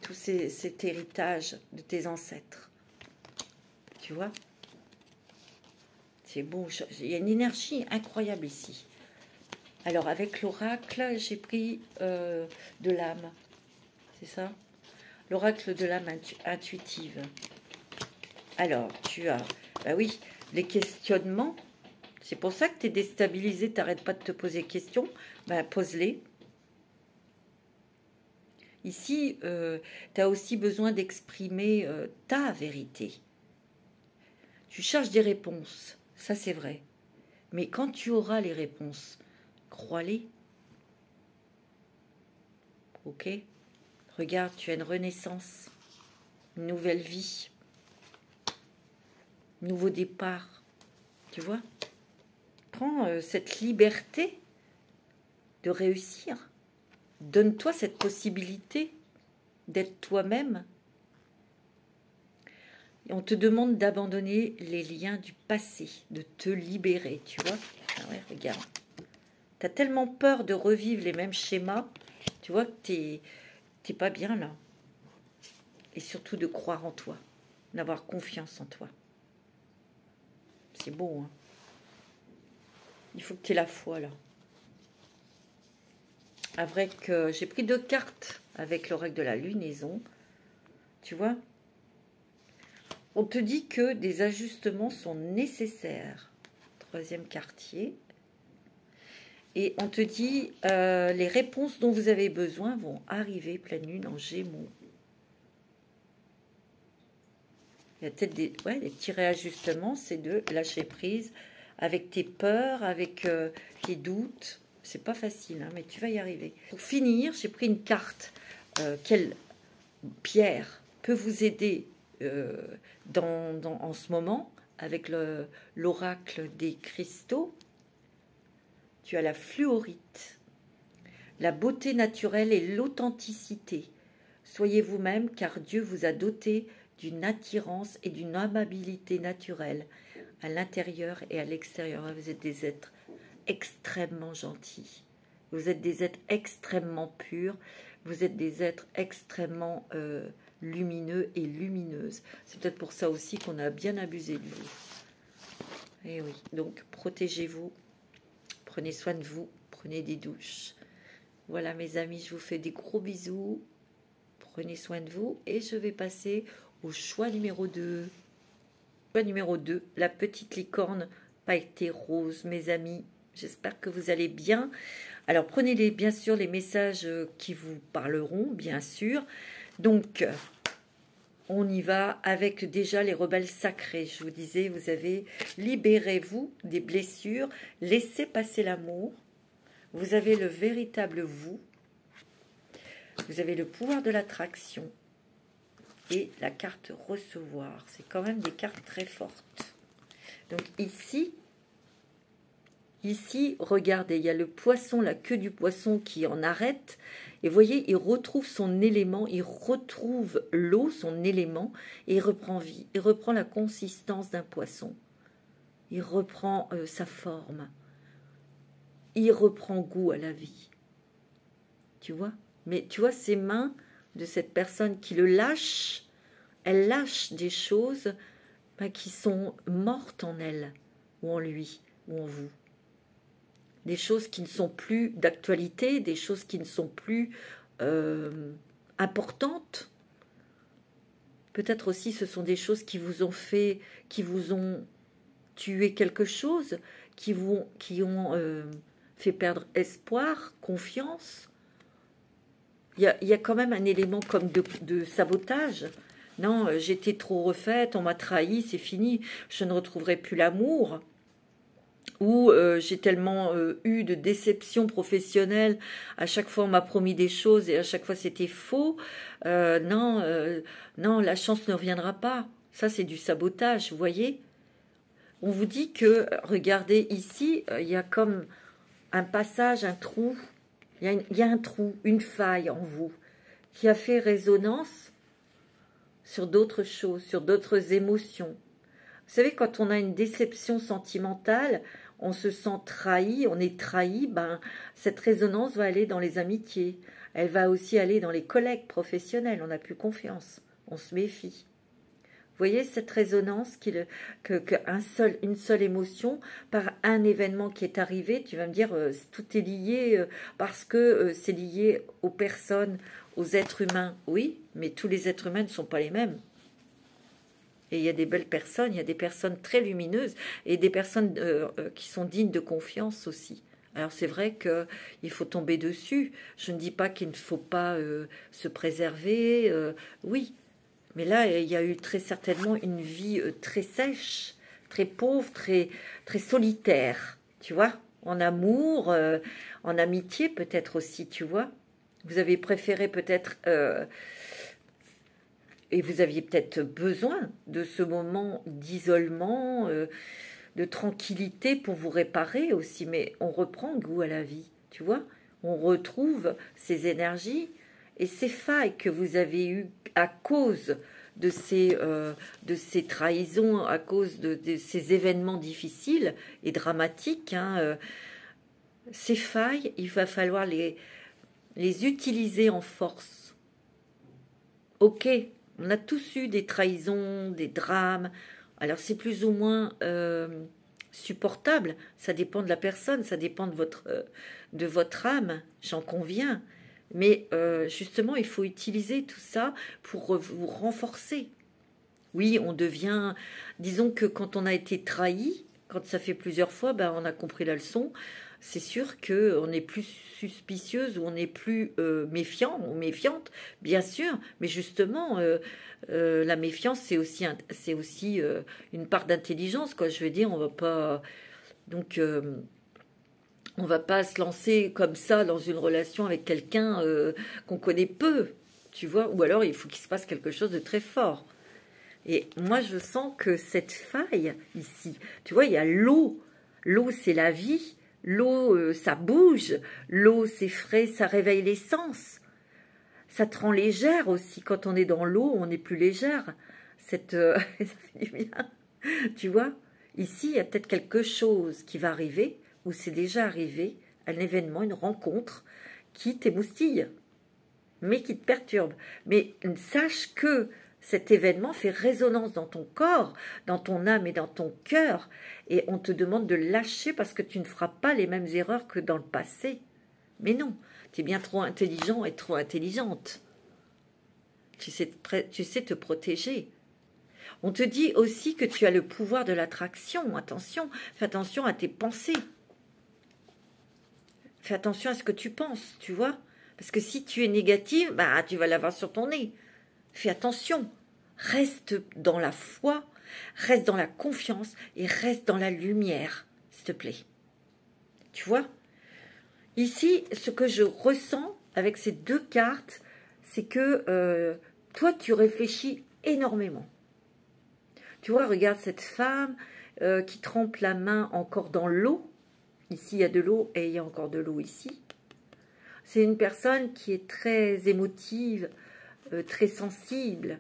Tout cet héritage de tes ancêtres. Tu vois? C'est beau. Il y a une énergie incroyable ici. Alors, avec l'oracle, j'ai pris de l'âme. C'est ça? L'oracle de l'âme intuitive. Alors, tu as, bah oui, les questionnements. C'est pour ça que tu es déstabilisé, tu n'arrêtes pas de te poser des questions. Ben, pose-les. Ici, tu as aussi besoin d'exprimer ta vérité. Tu cherches des réponses, ça c'est vrai. Mais quand tu auras les réponses, crois-les. Ok? Regarde, tu as une renaissance, une nouvelle vie, nouveau départ. Tu vois? Prends cette liberté de réussir. Donne-toi cette possibilité d'être toi-même. Et on te demande d'abandonner les liens du passé, de te libérer, tu vois? Ah ouais, regarde. Tu as tellement peur de revivre les mêmes schémas, tu vois, que t'es pas bien là. Et surtout de croire en toi, d'avoir confiance en toi. C'est beau, hein? Il faut que tu aies la foi, là. Avec, j'ai pris 2 cartes avec l'oracle de la lunaison. Tu vois? On te dit que des ajustements sont nécessaires. 3e quartier. Et on te dit, les réponses dont vous avez besoin vont arriver, pleine lune en Gémeaux. Il y a peut-être des petits réajustements, c'est de lâcher prise avec tes peurs, avec tes doutes. C'est pas facile, hein, mais tu vas y arriver. Pour finir, j'ai pris une carte. Quelle pierre peut vous aider en ce moment avec l'oracle des cristaux? Tu as la fluorite, la beauté naturelle et l'authenticité. Soyez vous-même car Dieu vous a doté d'une attirance et d'une amabilité naturelle à l'intérieur et à l'extérieur. Vous êtes des êtres extrêmement gentils. Vous êtes des êtres extrêmement purs. Vous êtes des êtres extrêmement lumineux et lumineuses. C'est peut-être pour ça aussi qu'on a bien abusé de vous. Et oui, donc protégez-vous. Prenez soin de vous, prenez des douches. Voilà mes amis, je vous fais des gros bisous. Prenez soin de vous et je vais passer au choix numéro 2. Choix numéro 2, la petite licorne pailletée rose, mes amis. J'espère que vous allez bien. Alors prenez bien sûr les messages qui vous parleront, bien sûr. Donc, on y va avec déjà les rebelles sacrés. Je vous disais, vous avez libérez-vous des blessures, laissez passer l'amour. Vous avez le véritable vous. Vous avez le pouvoir de l'attraction et la carte recevoir. C'est quand même des cartes très fortes. Donc ici, regardez, il y a le poisson, la queue du poisson qui en arrête. Et vous voyez, il retrouve son élément, il retrouve l'eau, son élément, et il reprend vie. Il reprend la consistance d'un poisson. Il reprend sa forme. Il reprend goût à la vie. Tu vois? Mais tu vois, ces mains de cette personne qui le lâche, elle lâche des choses qui sont mortes en elle, ou en lui, ou en vous. des choses qui ne sont plus d'actualité, des choses qui ne sont plus importantes. Peut-être aussi ce sont des choses qui vous ont fait, qui vous ont tué quelque chose, qui ont fait perdre espoir, confiance. Il y a quand même un élément comme de sabotage. Non, j'étais trop refaite, on m'a trahi, c'est fini, je ne retrouverai plus l'amour. Ou j'ai tellement eu de déceptions professionnelles, à chaque fois on m'a promis des choses et à chaque fois c'était faux. Non, non, la chance ne reviendra pas. Ça c'est du sabotage, vous voyez. On vous dit que, regardez ici, il y a comme un passage, un trou. Il y a un trou, une faille en vous qui a fait résonance sur d'autres choses, sur d'autres émotions. Vous savez, quand on a une déception sentimentale, on se sent trahi, on est trahi, ben, cette résonance va aller dans les amitiés. Elle va aussi aller dans les collègues professionnels. On n'a plus confiance, on se méfie. Vous voyez cette résonance une seule émotion par un événement qui est arrivé, tu vas me dire tout est lié parce que c'est lié aux personnes, aux êtres humains. Oui, mais tous les êtres humains ne sont pas les mêmes. Et il y a des belles personnes, il y a des personnes très lumineuses et des personnes qui sont dignes de confiance aussi. Alors c'est vrai qu'il faut tomber dessus. Je ne dis pas qu'il ne faut pas se préserver, oui. Mais là, il y a eu très certainement une vie très sèche, très pauvre, très solitaire, tu vois, en amour, en amitié peut-être aussi, tu vois. Vous avez préféré peut-être, et vous aviez peut-être besoin de ce moment d'isolement, de tranquillité pour vous réparer aussi, mais on reprend goût à la vie, tu vois. On retrouve ces énergies et ces failles que vous avez eues à cause de ces trahisons, à cause de ces événements difficiles et dramatiques, hein, ces failles, il va falloir les utiliser en force. Ok, on a tous eu des trahisons, des drames, alors c'est plus ou moins supportable, ça dépend de la personne, ça dépend de votre âme, j'en conviens. Mais justement, il faut utiliser tout ça pour vous renforcer. Oui, on devient... Disons que quand on a été trahi, quand ça fait plusieurs fois, ben, on a compris la leçon. C'est sûr qu'on est plus suspicieuse ou on est plus méfiant ou méfiante, bien sûr. Mais justement, la méfiance, c'est aussi une part d'intelligence, quoi. Je veux dire, on va pas... Donc... on ne va pas se lancer comme ça dans une relation avec quelqu'un qu'on connaît peu, tu vois, ou alors il faut qu'il se passe quelque chose de très fort. Et moi, je sens que cette faille ici, tu vois, il y a l'eau. L'eau, c'est la vie. L'eau, ça bouge. L'eau, c'est frais, ça réveille les sens. Ça te rend légère aussi. Quand on est dans l'eau, on est plus légère. Ça fait du bien. Tu vois, ici, il y a peut-être quelque chose qui va arriver, ou c'est déjà arrivé, un événement, une rencontre qui t'émoustille, mais qui te perturbe. Mais sache que cet événement fait résonance dans ton corps, dans ton âme et dans ton cœur, et on te demande de lâcher parce que tu ne feras pas les mêmes erreurs que dans le passé. Mais non, tu es bien trop intelligent et trop intelligente. Tu sais te protéger. On te dit aussi que tu as le pouvoir de l'attraction. Attention, fais attention à tes pensées. Fais attention à ce que tu penses, tu vois. Parce que si tu es négative, bah, tu vas l'avoir sur ton nez. Fais attention. Reste dans la foi, reste dans la confiance et reste dans la lumière, s'il te plaît. Tu vois? Ici, ce que je ressens avec ces deux cartes, c'est que toi, tu réfléchis énormément. Tu vois, regarde cette femme qui trempe la main encore dans l'eau. Ici, il y a de l'eau et il y a encore de l'eau ici. C'est une personne qui est très émotive, très sensible.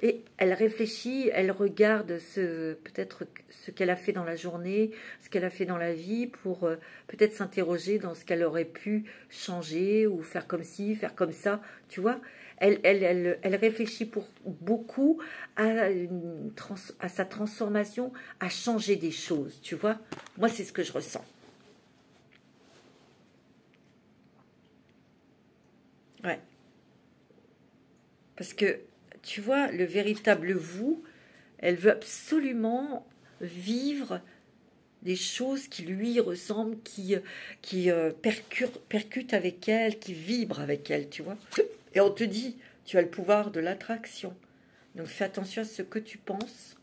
Et elle réfléchit, elle regarde peut-être ce qu'elle a fait dans la journée, ce qu'elle a fait dans la vie pour peut-être s'interroger dans ce qu'elle aurait pu changer ou faire comme ci, faire comme ça. Tu vois, elle réfléchit pour beaucoup à sa transformation, à changer des choses. Tu vois, moi c'est ce que je ressens. Parce que, tu vois, le véritable vous, elle veut absolument vivre des choses qui lui ressemblent, qui percutent avec elle, qui vibrent avec elle, tu vois. Et on te dit, tu as le pouvoir de l'attraction. Donc fais attention à ce que tu penses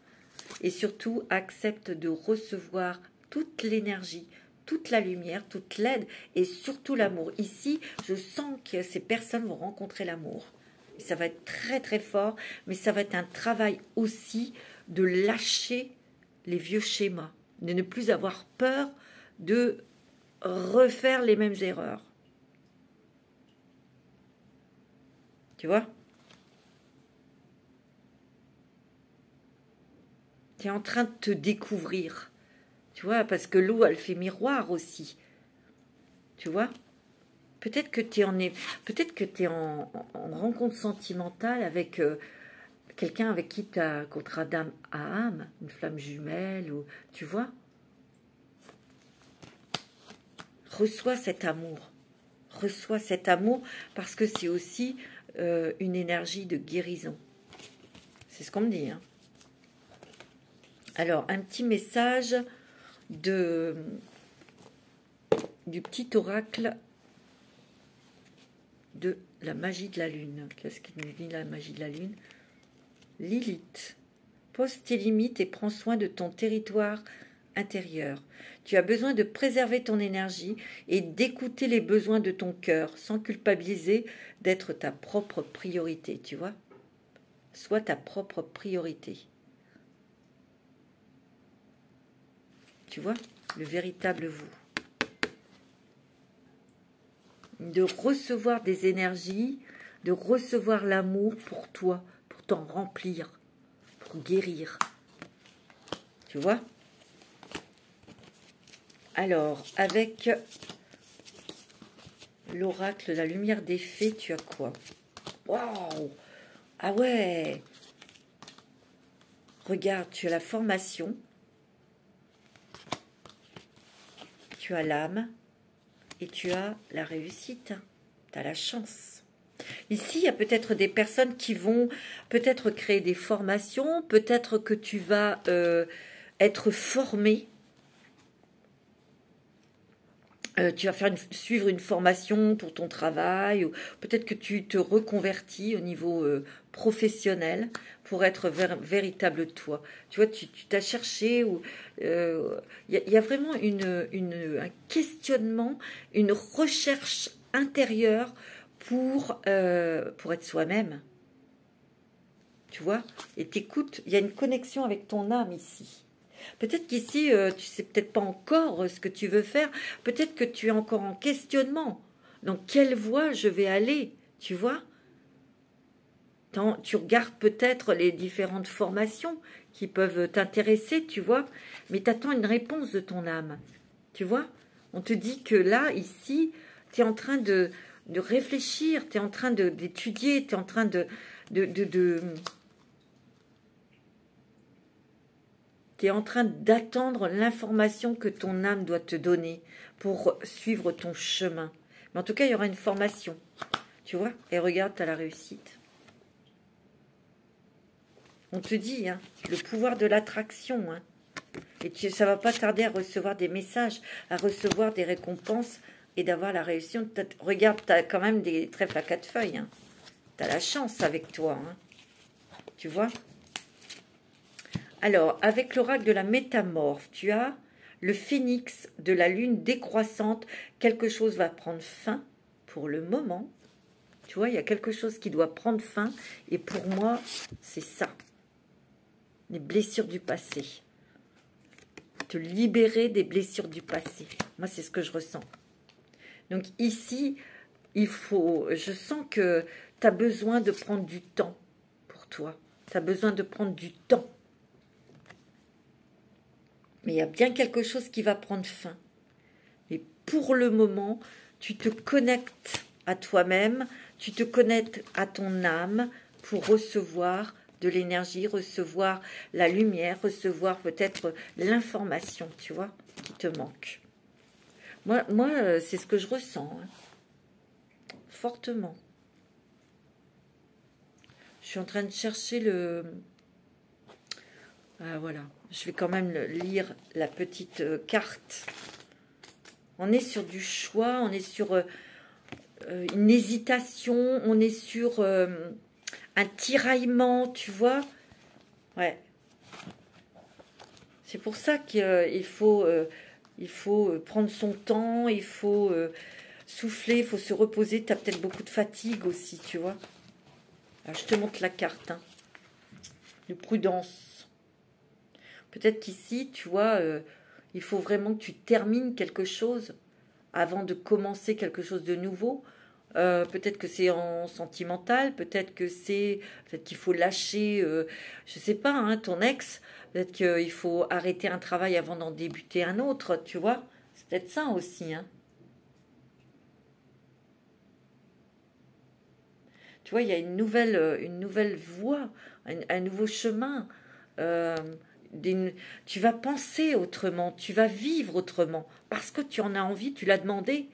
et surtout accepte de recevoir toute l'énergie, toute la lumière, toute l'aide et surtout l'amour. Ici, je sens que ces personnes vont rencontrer l'amour. Ça va être très très fort, mais ça va être un travail aussi de lâcher les vieux schémas, de ne plus avoir peur de refaire les mêmes erreurs. Tu vois? Tu es en train de te découvrir. Tu vois, parce que l'eau, elle fait miroir aussi. Tu vois? Peut-être que tu es en rencontre sentimentale avec quelqu'un avec qui tu as un contrat d'âme à âme, une flamme jumelle, ou tu vois? Reçois cet amour. Reçois cet amour parce que c'est aussi une énergie de guérison. C'est ce qu'on me dit, hein. Alors, un petit message du petit oracle de la magie de la lune. Qu'est-ce qu'il nous dit la magie de la lune? Lilith, pose tes limites et prends soin de ton territoire intérieur. Tu as besoin de préserver ton énergie et d'écouter les besoins de ton cœur sans culpabiliser d'être ta propre priorité, tu vois? Sois ta propre priorité. Tu vois? Le véritable vous. De recevoir des énergies, de recevoir l'amour pour toi, pour t'en remplir, pour guérir. Tu vois? Alors, avec l'oracle, la lumière des fées, tu as quoi? Waouh! Ah ouais! Regarde, tu as la formation, tu as l'âme et tu as la réussite. Tu as la chance. Ici, il y a peut-être des personnes qui vont peut-être créer des formations, peut-être que tu vas être formé. Tu vas suivre une formation pour ton travail, ou peut-être que tu te reconvertis au niveau professionnel pour être véritable toi. Tu vois, tu t'as cherché, y a vraiment un questionnement, une recherche intérieure pour être soi-même. Tu vois, et t'écoutes, il y a une connexion avec ton âme ici. Peut-être qu'ici, tu sais peut-être pas encore ce que tu veux faire. Peut-être que tu es encore en questionnement. Dans quelle voie je vais aller, tu vois? Tu regardes peut-être les différentes formations qui peuvent t'intéresser, tu vois? Mais tu attends une réponse de ton âme, tu vois? On te dit que là, ici, tu es en train de réfléchir, tu es en train d'étudier, tu es en train tu es en train d'attendre l'information que ton âme doit te donner pour suivre ton chemin. Mais en tout cas, il y aura une formation. Tu vois? Et regarde, tu as la réussite. On te dit, hein, le pouvoir de l'attraction. Hein. Et ça va pas tarder à recevoir des messages, à recevoir des récompenses et d'avoir la réussite. Regarde, tu as quand même des trèfles à 4 feuilles. Hein. Tu as la chance avec toi. Hein. Tu vois? Alors, avec l'oracle de la métamorphe, tu as le phénix de la lune décroissante. Quelque chose va prendre fin pour le moment. Tu vois, il y a quelque chose qui doit prendre fin. Et pour moi, c'est ça. Les blessures du passé. Te libérer des blessures du passé. Moi, c'est ce que je ressens. Donc ici, je sens que tu as besoin de prendre du temps pour toi. Tu as besoin de prendre du temps. Mais il y a bien quelque chose qui va prendre fin. Et pour le moment, tu te connectes à toi-même, tu te connectes à ton âme pour recevoir de l'énergie, recevoir la lumière, recevoir peut-être l'information, tu vois, qui te manque. Moi c'est ce que je ressens, hein, fortement. Je suis en train de chercher le... Ah, voilà. Je vais quand même lire la petite carte. On est sur du choix, on est sur une hésitation, on est sur un tiraillement, tu vois. Ouais. C'est pour ça qu'il faut, prendre son temps, il faut souffler, il faut se reposer. Tu as peut-être beaucoup de fatigue aussi, tu vois. Alors, je te montre la carte, hein, de prudence. Peut-être qu'ici, tu vois, il faut vraiment que tu termines quelque chose avant de commencer quelque chose de nouveau. Peut-être que c'est en sentimental, peut-être qu'il faut lâcher, je sais pas, hein, ton ex. Peut-être qu'il faut arrêter un travail avant d'en débuter un autre, tu vois. C'est peut-être ça aussi, hein. Tu vois, il y a une nouvelle voie, un nouveau chemin. Euh, tu vas penser autrement, tu vas vivre autrement, parce que tu en as envie, tu l'as demandé.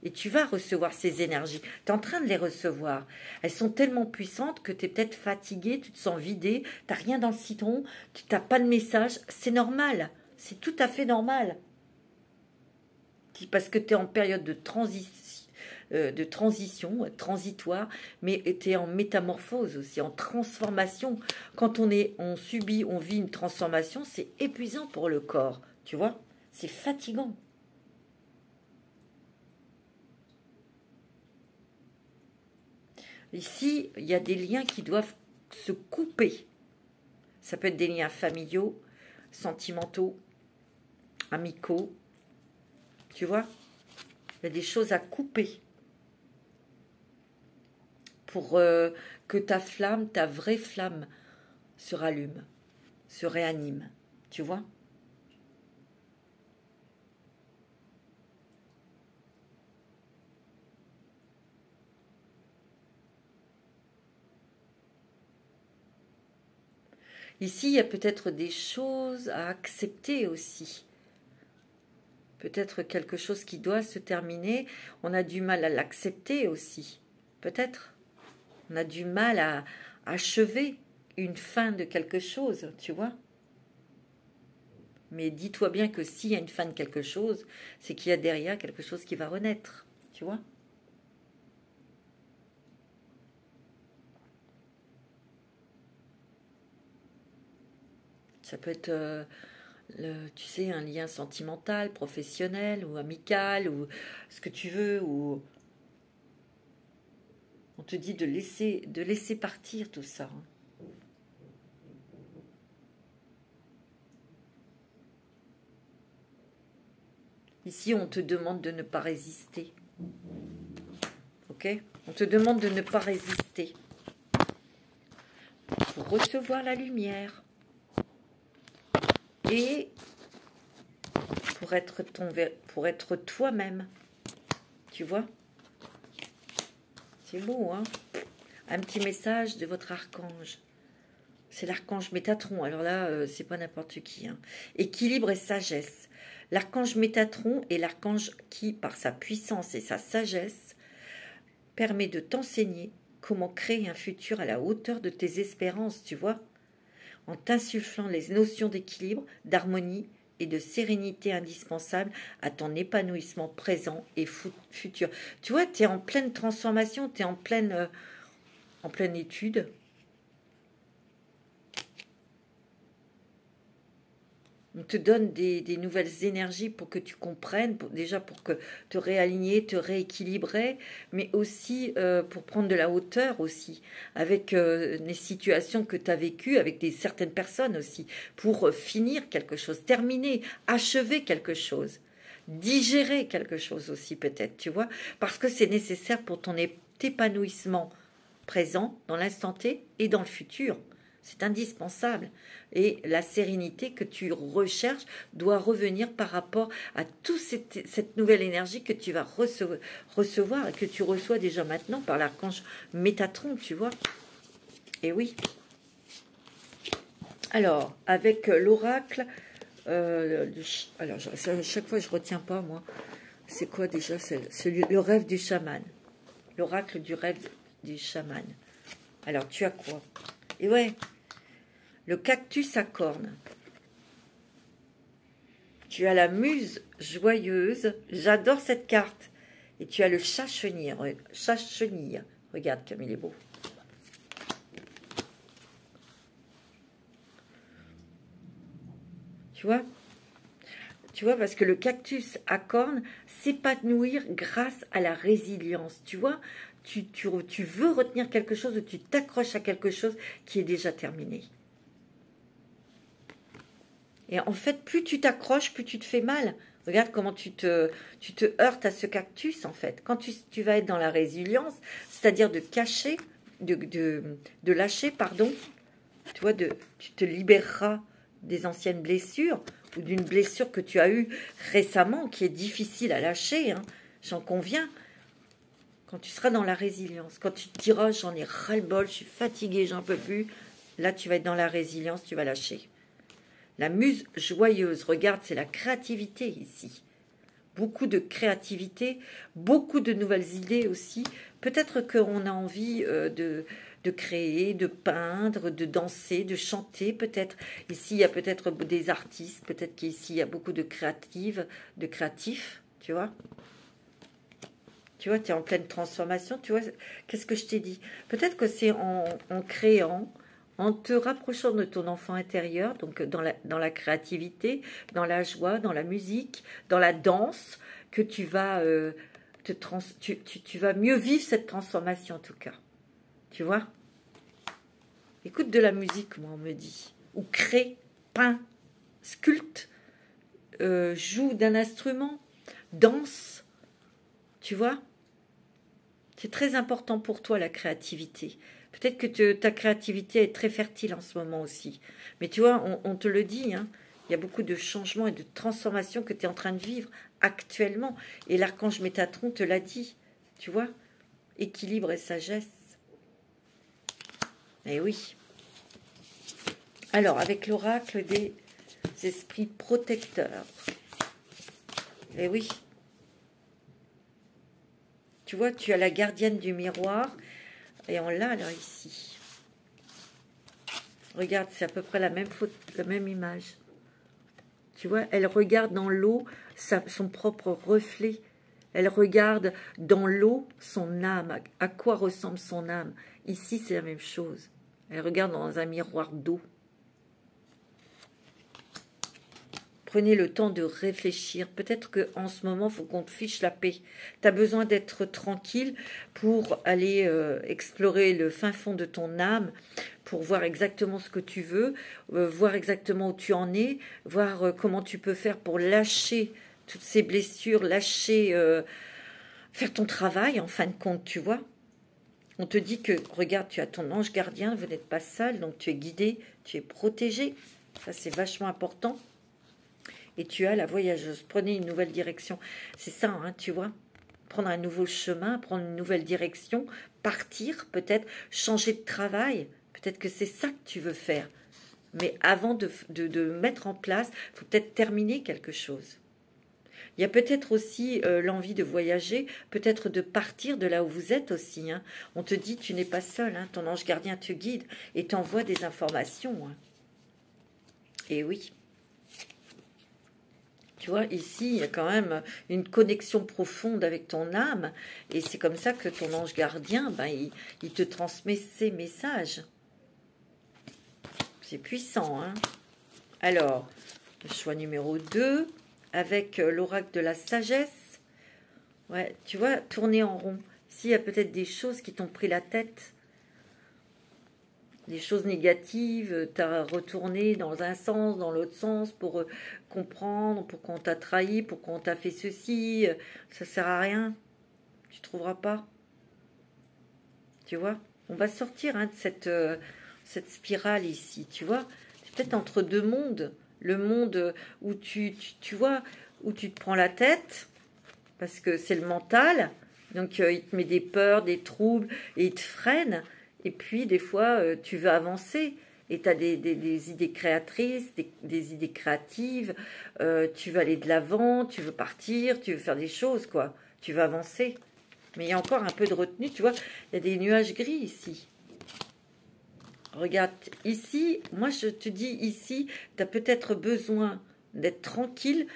Et tu vas recevoir ces énergies. Tu es en train de les recevoir. Elles sont tellement puissantes que tu es peut-être fatigué, tu te sens vidé, tu n'as rien dans le citron, tu n'as pas de message. C'est normal. C'est tout à fait normal. Parce que tu es en période de transition, transitoire, mais tu es en métamorphose aussi, en transformation. Quand on vit une transformation, c'est épuisant pour le corps. Tu vois, c'est fatigant. Ici, il y a des liens qui doivent se couper. Ça peut être des liens familiaux, sentimentaux, amicaux. Tu vois? Il y a des choses à couper pour que ta flamme, ta vraie flamme, se rallume, se réanime. Tu vois? Ici, il y a peut-être des choses à accepter aussi. Peut-être quelque chose qui doit se terminer. On a du mal à l'accepter aussi. Peut-être. On a du mal à achever une fin de quelque chose, tu vois. Mais dis-toi bien que s'il y a une fin de quelque chose, c'est qu'il y a derrière quelque chose qui va renaître, tu vois. Ça peut être, tu sais, un lien sentimental, professionnel ou amical, ou ce que tu veux, ou on te dit de laisser partir tout ça. Ici, on te demande de ne pas résister. Ok? On te demande de ne pas résister. Pour recevoir la lumière. Et pour être toi-même. Tu vois? C'est beau, hein? Un petit message de votre archange. C'est l'archange Métatron. Alors là, c'est pas n'importe qui. Hein. Équilibre et sagesse. L'archange Métatron est l'archange qui, par sa puissance et sa sagesse, permet de t'enseigner comment créer un futur à la hauteur de tes espérances, tu vois, en t'insufflant les notions d'équilibre, d'harmonie et de sérénité indispensables à ton épanouissement présent et futur. Tu vois, tu es en pleine transformation, tu es en pleine étude. On te donne des nouvelles énergies pour que tu comprennes, déjà pour que te réaligner, te rééquilibrer, mais aussi pour prendre de la hauteur aussi, avec les situations que tu as vécues, avec certaines personnes aussi, pour finir quelque chose, terminer, achever quelque chose, digérer quelque chose aussi peut-être, tu vois, parce que c'est nécessaire pour ton épanouissement présent, dans l'instant T et dans le futur. C'est indispensable. Et la sérénité que tu recherches doit revenir par rapport à toute cette nouvelle énergie que tu vas recevoir et que tu reçois déjà maintenant par l'archange Métatron, tu vois. Et oui. Alors, avec l'oracle, alors à chaque fois je ne retiens pas, moi. C'est quoi déjà le rêve du chaman. L'oracle du rêve du chaman. Alors, tu as quoi? Et ouais, le cactus à cornes. Tu as la muse joyeuse. J'adore cette carte. Et tu as le chat-chenille. Chat-chenille. Regarde comme il est beau. Tu vois? Tu vois, parce que le cactus à cornes s'épanouir grâce à la résilience. Tu vois, tu veux retenir quelque chose ou tu t'accroches à quelque chose qui est déjà terminé. Et en fait, plus tu t'accroches, plus tu te fais mal. Regarde comment tu te heurtes à ce cactus, en fait. Quand tu vas être dans la résilience, c'est-à-dire de cacher, de lâcher, pardon, tu vois, tu te libéreras des anciennes blessures ou d'une blessure que tu as eue récemment, qui est difficile à lâcher, hein, j'en conviens. Quand tu seras dans la résilience, quand tu te diras, j'en ai ras-le-bol, je suis fatiguée, j'en peux plus, là, tu vas être dans la résilience, tu vas lâcher. La muse joyeuse, regarde, c'est la créativité ici. Beaucoup de créativité, beaucoup de nouvelles idées aussi. Peut-être qu'on a envie de créer, de peindre, de danser, de chanter peut-être. Ici, il y a peut-être des artistes, peut-être qu'ici, il y a beaucoup de créatifs, tu vois. Tu vois, tu es en pleine transformation, tu vois. Qu'est-ce que je t'ai dit? Peut-être que c'est en créant, en te rapprochant de ton enfant intérieur, donc dans la créativité, dans la joie, dans la musique, dans la danse, que tu vas, tu vas mieux vivre cette transformation en tout cas. Tu vois? Écoute de la musique, moi on me dit. Ou crée, peint, sculpte, joue d'un instrument, danse. Tu vois? C'est très important pour toi la créativité. Peut-être que ta créativité est très fertile en ce moment aussi. Mais tu vois, on te le dit, hein, il y a beaucoup de changements et de transformations que tu es en train de vivre actuellement. Et l'archange Métatron te l'a dit, tu vois. Équilibre et sagesse. Eh oui. Alors, avec l'oracle des esprits protecteurs. Eh oui. Tu vois, tu as la gardienne du miroir. Et on l'a alors ici. Regarde, c'est à peu près la même photo, la même image. Tu vois, elle regarde dans l'eau son propre reflet. Elle regarde dans l'eau son âme. À quoi ressemble son âme? Ici, c'est la même chose. Elle regarde dans un miroir d'eau. Prenez le temps de réfléchir. Peut-être qu'en ce moment, il faut qu'on te fiche la paix. Tu as besoin d'être tranquille pour aller explorer le fin fond de ton âme, pour voir exactement ce que tu veux, voir exactement où tu en es, voir comment tu peux faire pour lâcher toutes ces blessures, lâcher, faire ton travail en fin de compte, tu vois. On te dit que, regarde, tu as ton ange gardien, vous n'êtes pas seul, donc tu es guidé, tu es protégé. Ça, c'est vachement important. Et tu as la voyageuse. Prenez une nouvelle direction. C'est ça, hein, tu vois. Prendre un nouveau chemin, prendre une nouvelle direction, partir peut-être, changer de travail. Peut-être que c'est ça que tu veux faire. Mais avant de mettre en place, il faut peut-être terminer quelque chose. Il y a peut-être aussi l'envie de voyager, peut-être de partir de là où vous êtes aussi. Hein. On te dit, tu n'es pas seul. Hein. Ton ange gardien te guide et t'envoie des informations. Hein. Et oui. Tu vois, ici, il y a quand même une connexion profonde avec ton âme. Et c'est comme ça que ton ange gardien, ben, il te transmet ses messages. C'est puissant, hein. Alors, le choix numéro 2, avec l'oracle de la sagesse. Ouais, tu vois, tourner en rond. Ici, il y a peut-être des choses qui t'ont pris la tête. Des choses négatives, tu as retourné dans un sens, dans l'autre sens, pour comprendre pourquoi on t'a trahi, pourquoi on t'a fait ceci, ça sert à rien, tu trouveras pas. Tu vois, on va sortir hein, de cette spirale ici, tu vois. C'est peut-être entre deux mondes, le monde où tu vois, où tu te prends la tête, parce que c'est le mental, donc il te met des peurs, des troubles, et il te freine. Et puis, des fois, tu veux avancer et tu as des idées créatrices, des idées créatives. Tu veux aller de l'avant, tu veux partir, tu veux faire des choses, quoi. Tu veux avancer. Mais il y a encore un peu de retenue, tu vois. Il y a des nuages gris ici. Regarde, ici, moi je te dis ici, tu as peut-être besoin d'être tranquille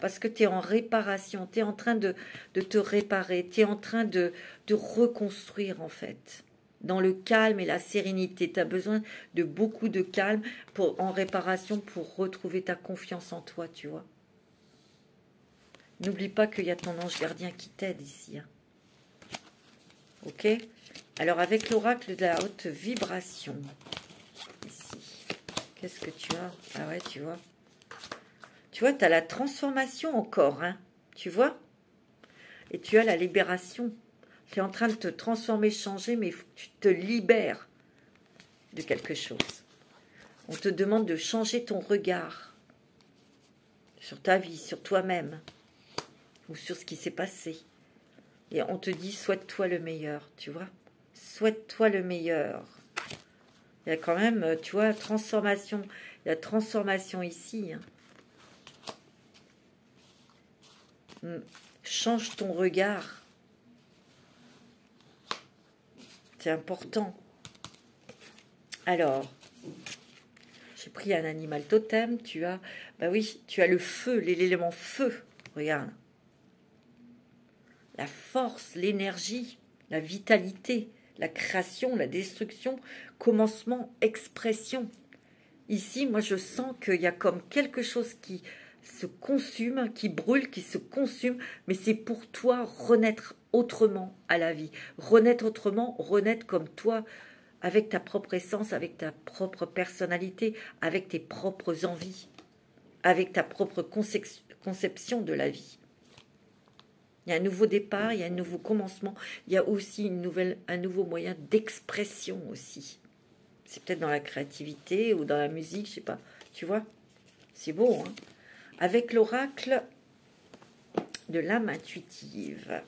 parce que tu es en réparation, tu es en train de te réparer, tu es en train de reconstruire en fait. Dans le calme et la sérénité, tu as besoin de beaucoup de calme en réparation pour retrouver ta confiance en toi, tu vois. N'oublie pas qu'il y a ton ange gardien qui t'aide ici. Hein. Ok? Alors avec l'oracle de la haute vibration, ici, qu'est-ce que tu as? Ah ouais, tu vois. Tu vois, tu as la transformation encore, hein, tu vois. Et tu as la libération. Tu es en train de te transformer, changer, mais il faut que tu te libères de quelque chose. On te demande de changer ton regard sur ta vie, sur toi-même, ou sur ce qui s'est passé. Et on te dit, souhaite-toi le meilleur, tu vois. Souhaite-toi le meilleur. Il y a quand même, tu vois, transformation. Il y a transformation ici, hein. Change ton regard. C'est important. Alors, j'ai pris un animal totem. Tu as, bah oui, tu as le feu, l'élément feu. Regarde. La force, l'énergie, la vitalité, la création, la destruction, commencement, expression. Ici, moi, je sens qu'il y a comme quelque chose qui se consume, qui brûle, qui se consume, mais c'est pour toi renaître autrement à la vie. Renaître autrement, renaître comme toi, avec ta propre essence, avec ta propre personnalité, avec tes propres envies, avec ta propre conception de la vie. Il y a un nouveau départ, il y a un nouveau commencement, il y a aussi un nouveau moyen d'expression aussi. C'est peut-être dans la créativité ou dans la musique, je sais pas. Tu vois, c'est beau, hein. Avec l'oracle de l'âme intuitive.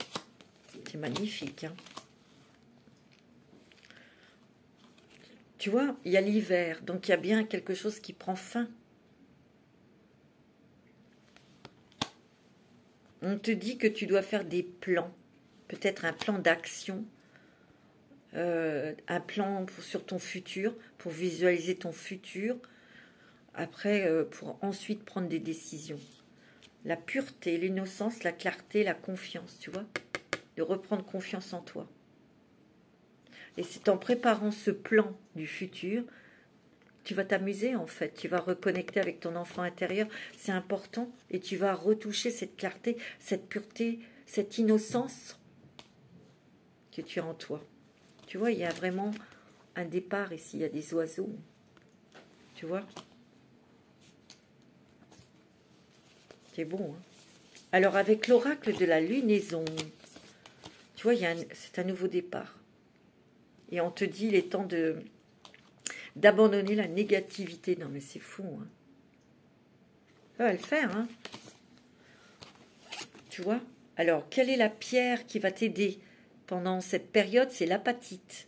C'est magnifique, hein. Tu vois, il y a l'hiver, donc il y a bien quelque chose qui prend fin. On te dit que tu dois faire des plans, peut-être un plan d'action, un plan sur ton futur, pour visualiser ton futur, après pour ensuite prendre des décisions. La pureté, l'innocence, la clarté, la confiance, tu vois, de reprendre confiance en toi. Et c'est en préparant ce plan du futur, tu vas t'amuser en fait, tu vas reconnecter avec ton enfant intérieur, c'est important, et tu vas retoucher cette clarté, cette pureté, cette innocence que tu as en toi. Tu vois, il y a vraiment un départ ici, il y a des oiseaux, tu vois. C'est bon, hein. Alors avec l'oracle de la lunaison, tu vois, c'est un nouveau départ. Et on te dit, il est temps d'abandonner la négativité. Non mais c'est fou, hein. Ça va le faire, hein. Tu vois. Alors, quelle est la pierre qui va t'aider pendant cette période? C'est l'apatite.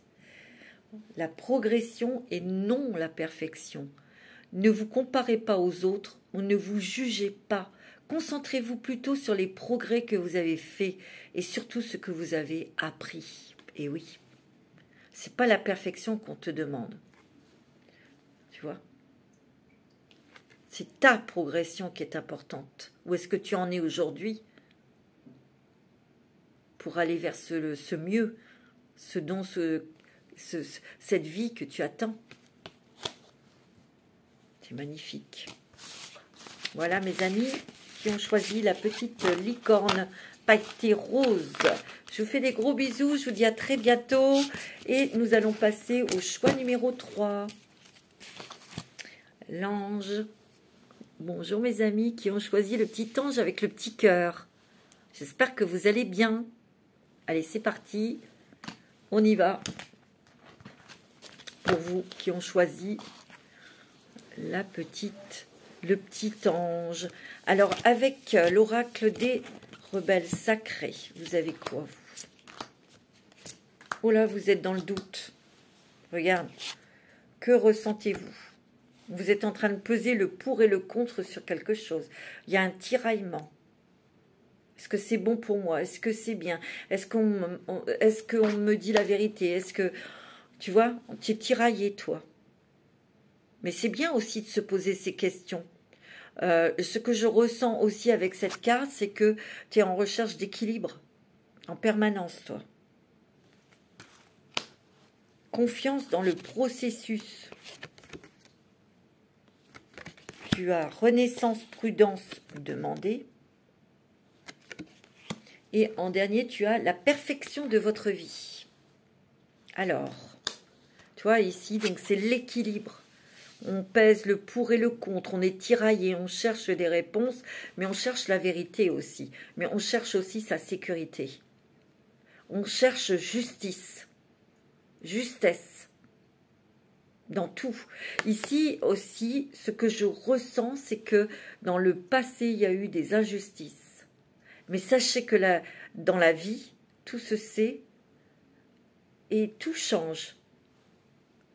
La progression et non la perfection. Ne vous comparez pas aux autres, ou ne vous jugez pas. Concentrez-vous plutôt sur les progrès que vous avez faits et surtout ce que vous avez appris. Et oui, c'est pas la perfection qu'on te demande. Tu vois? C'est ta progression qui est importante. Où est-ce que tu en es aujourd'hui pour aller vers ce mieux, cette vie que tu attends? C'est magnifique. Voilà mes amis qui ont choisi la petite licorne pailletée rose. Je vous fais des gros bisous, je vous dis à très bientôt. Et nous allons passer au choix numéro 3. L'ange. Bonjour mes amis qui ont choisi le petit ange avec le petit cœur. J'espère que vous allez bien. Allez, c'est parti. On y va. Pour vous qui ont choisi le petit ange. Alors, avec l'oracle des rebelles sacrés, vous avez quoi, vous? Oh là, vous êtes dans le doute. Regarde. Que ressentez-vous? Vous êtes en train de peser le pour et le contre sur quelque chose. Il y a un tiraillement. Est-ce que c'est bon pour moi? Est-ce que c'est bien? Est-ce qu'on me dit la vérité? Est-ce que... Tu vois, tu es tiraillé, toi. Mais c'est bien aussi de se poser ces questions. Ce que je ressens aussi avec cette carte, c'est que tu es en recherche d'équilibre en permanence, toi. Confiance dans le processus. Tu as renaissance, prudence demandée. Et en dernier, tu as la perfection de votre vie. Alors, tu vois, ici, donc c'est l'équilibre. On pèse le pour et le contre, on est tiraillé, on cherche des réponses, mais on cherche la vérité aussi. Mais on cherche aussi sa sécurité. On cherche justice, justesse, dans tout. Ici aussi, ce que je ressens, c'est que dans le passé, il y a eu des injustices. Mais sachez que dans la vie, tout se sait et tout change.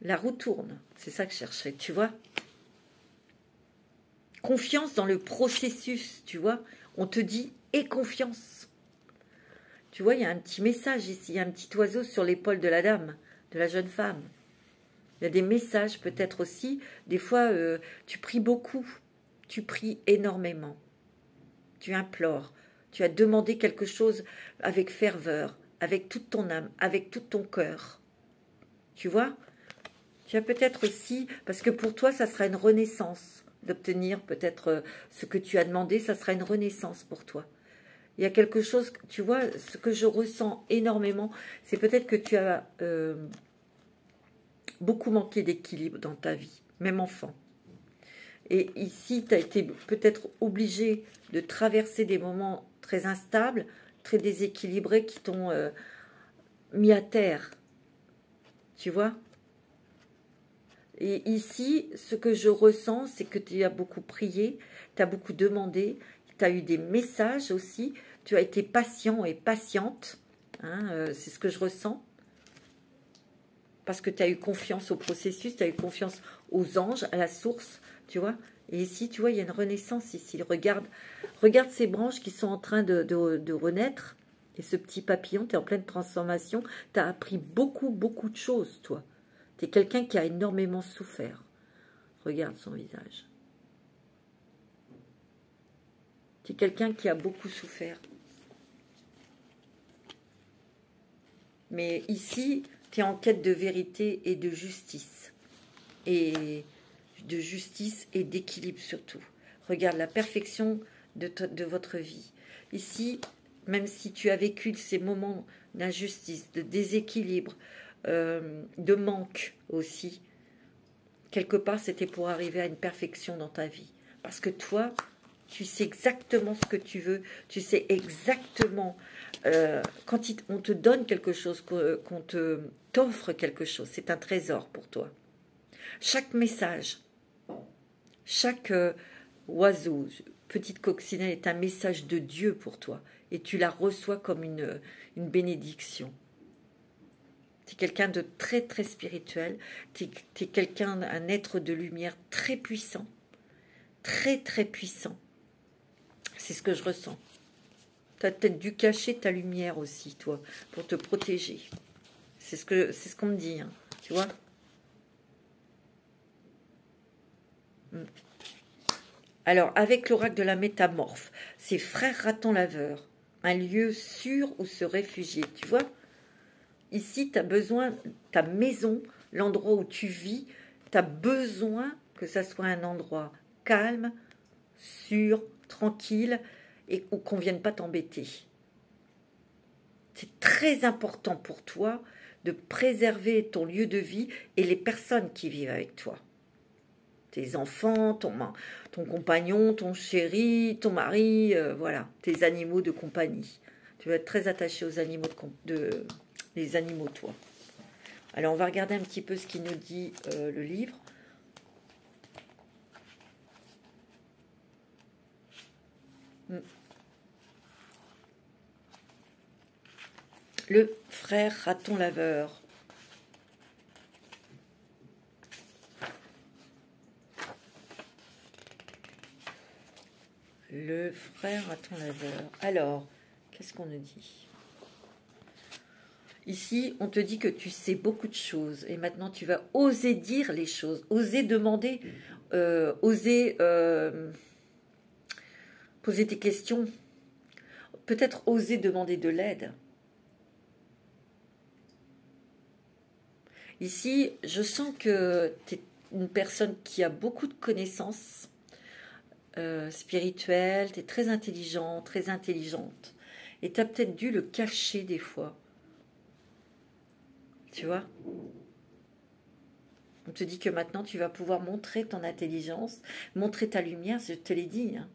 La roue tourne, c'est ça que je cherchais, tu vois. Confiance dans le processus, tu vois. On te dit « aie confiance ». Tu vois, il y a un petit message ici, il y a un petit oiseau sur l'épaule de la dame, de la jeune femme. Il y a des messages peut-être aussi. Des fois, tu pries beaucoup, tu pries énormément. Tu implores, tu as demandé quelque chose avec ferveur, avec toute ton âme, avec tout ton cœur. Tu vois ? Tu as peut-être aussi, parce que pour toi, ça sera une renaissance d'obtenir peut-être ce que tu as demandé, ça sera une renaissance pour toi. Il y a quelque chose, tu vois, ce que je ressens énormément, c'est peut-être que tu as beaucoup manqué d'équilibre dans ta vie, même enfant. Et ici, tu as été peut-être obligé de traverser des moments très instables, très déséquilibrés qui t'ont mis à terre. Tu vois ? Et ici, ce que je ressens, c'est que tu as beaucoup prié, tu as beaucoup demandé, tu as eu des messages aussi, tu as été patient et patiente, hein, c'est ce que je ressens. Parce que tu as eu confiance au processus, tu as eu confiance aux anges, à la source, tu vois. Et ici, tu vois, il y a une renaissance ici. Regarde ces branches qui sont en train de renaître. Et ce petit papillon, tu es en pleine transformation. Tu as appris beaucoup, beaucoup de choses, toi. Tu es quelqu'un qui a énormément souffert. Regarde son visage. Tu es quelqu'un qui a beaucoup souffert. Mais ici, tu es en quête de vérité et de justice. Et de justice et d'équilibre surtout. Regarde la perfection de votre vie. Ici, même si tu as vécu ces moments d'injustice, de déséquilibre, de manque aussi, quelque part, c'était pour arriver à une perfection dans ta vie. Parce que toi, tu sais exactement ce que tu veux, tu sais exactement, quand on te donne quelque chose, qu'on t'offre quelque chose, c'est un trésor pour toi. Chaque message, chaque oiseau, petite coccinelle est un message de Dieu pour toi. Et tu la reçois comme une bénédiction. Tu es quelqu'un de très très spirituel. Tu es quelqu'un, un être de lumière très puissant. Très très puissant. C'est ce que je ressens. Tu as peut-être dû cacher ta lumière aussi, toi, pour te protéger. C'est ce qu'on me dit, hein, tu vois. Alors, avec l'oracle de la métamorphe, c'est frère raton laveur, un lieu sûr où se réfugier, tu vois. Ici, tu as besoin, ta maison, l'endroit où tu vis, tu as besoin que ça soit un endroit calme, sûr, tranquille, et où qu'on ne vienne pas t'embêter. C'est très important pour toi de préserver ton lieu de vie et les personnes qui vivent avec toi. Tes enfants, ton compagnon, ton chéri, ton mari, voilà, tes animaux de compagnie. Tu vas être très attaché aux animaux les animaux, toi. Alors, on va regarder un petit peu ce qu'il nous dit le livre. Le frère raton laveur. Le frère raton laveur. Alors, qu'est-ce qu'on nous dit? Ici, on te dit que tu sais beaucoup de choses et maintenant tu vas oser dire les choses, oser demander, oser poser tes questions, peut-être oser demander de l'aide. Ici, je sens que tu es une personne qui a beaucoup de connaissances spirituelles, tu es très intelligent, très intelligente. Et tu as peut-être dû le cacher des fois. Tu vois? On te dit que maintenant tu vas pouvoir montrer ton intelligence, montrer ta lumière, je te l'ai dit. Hein.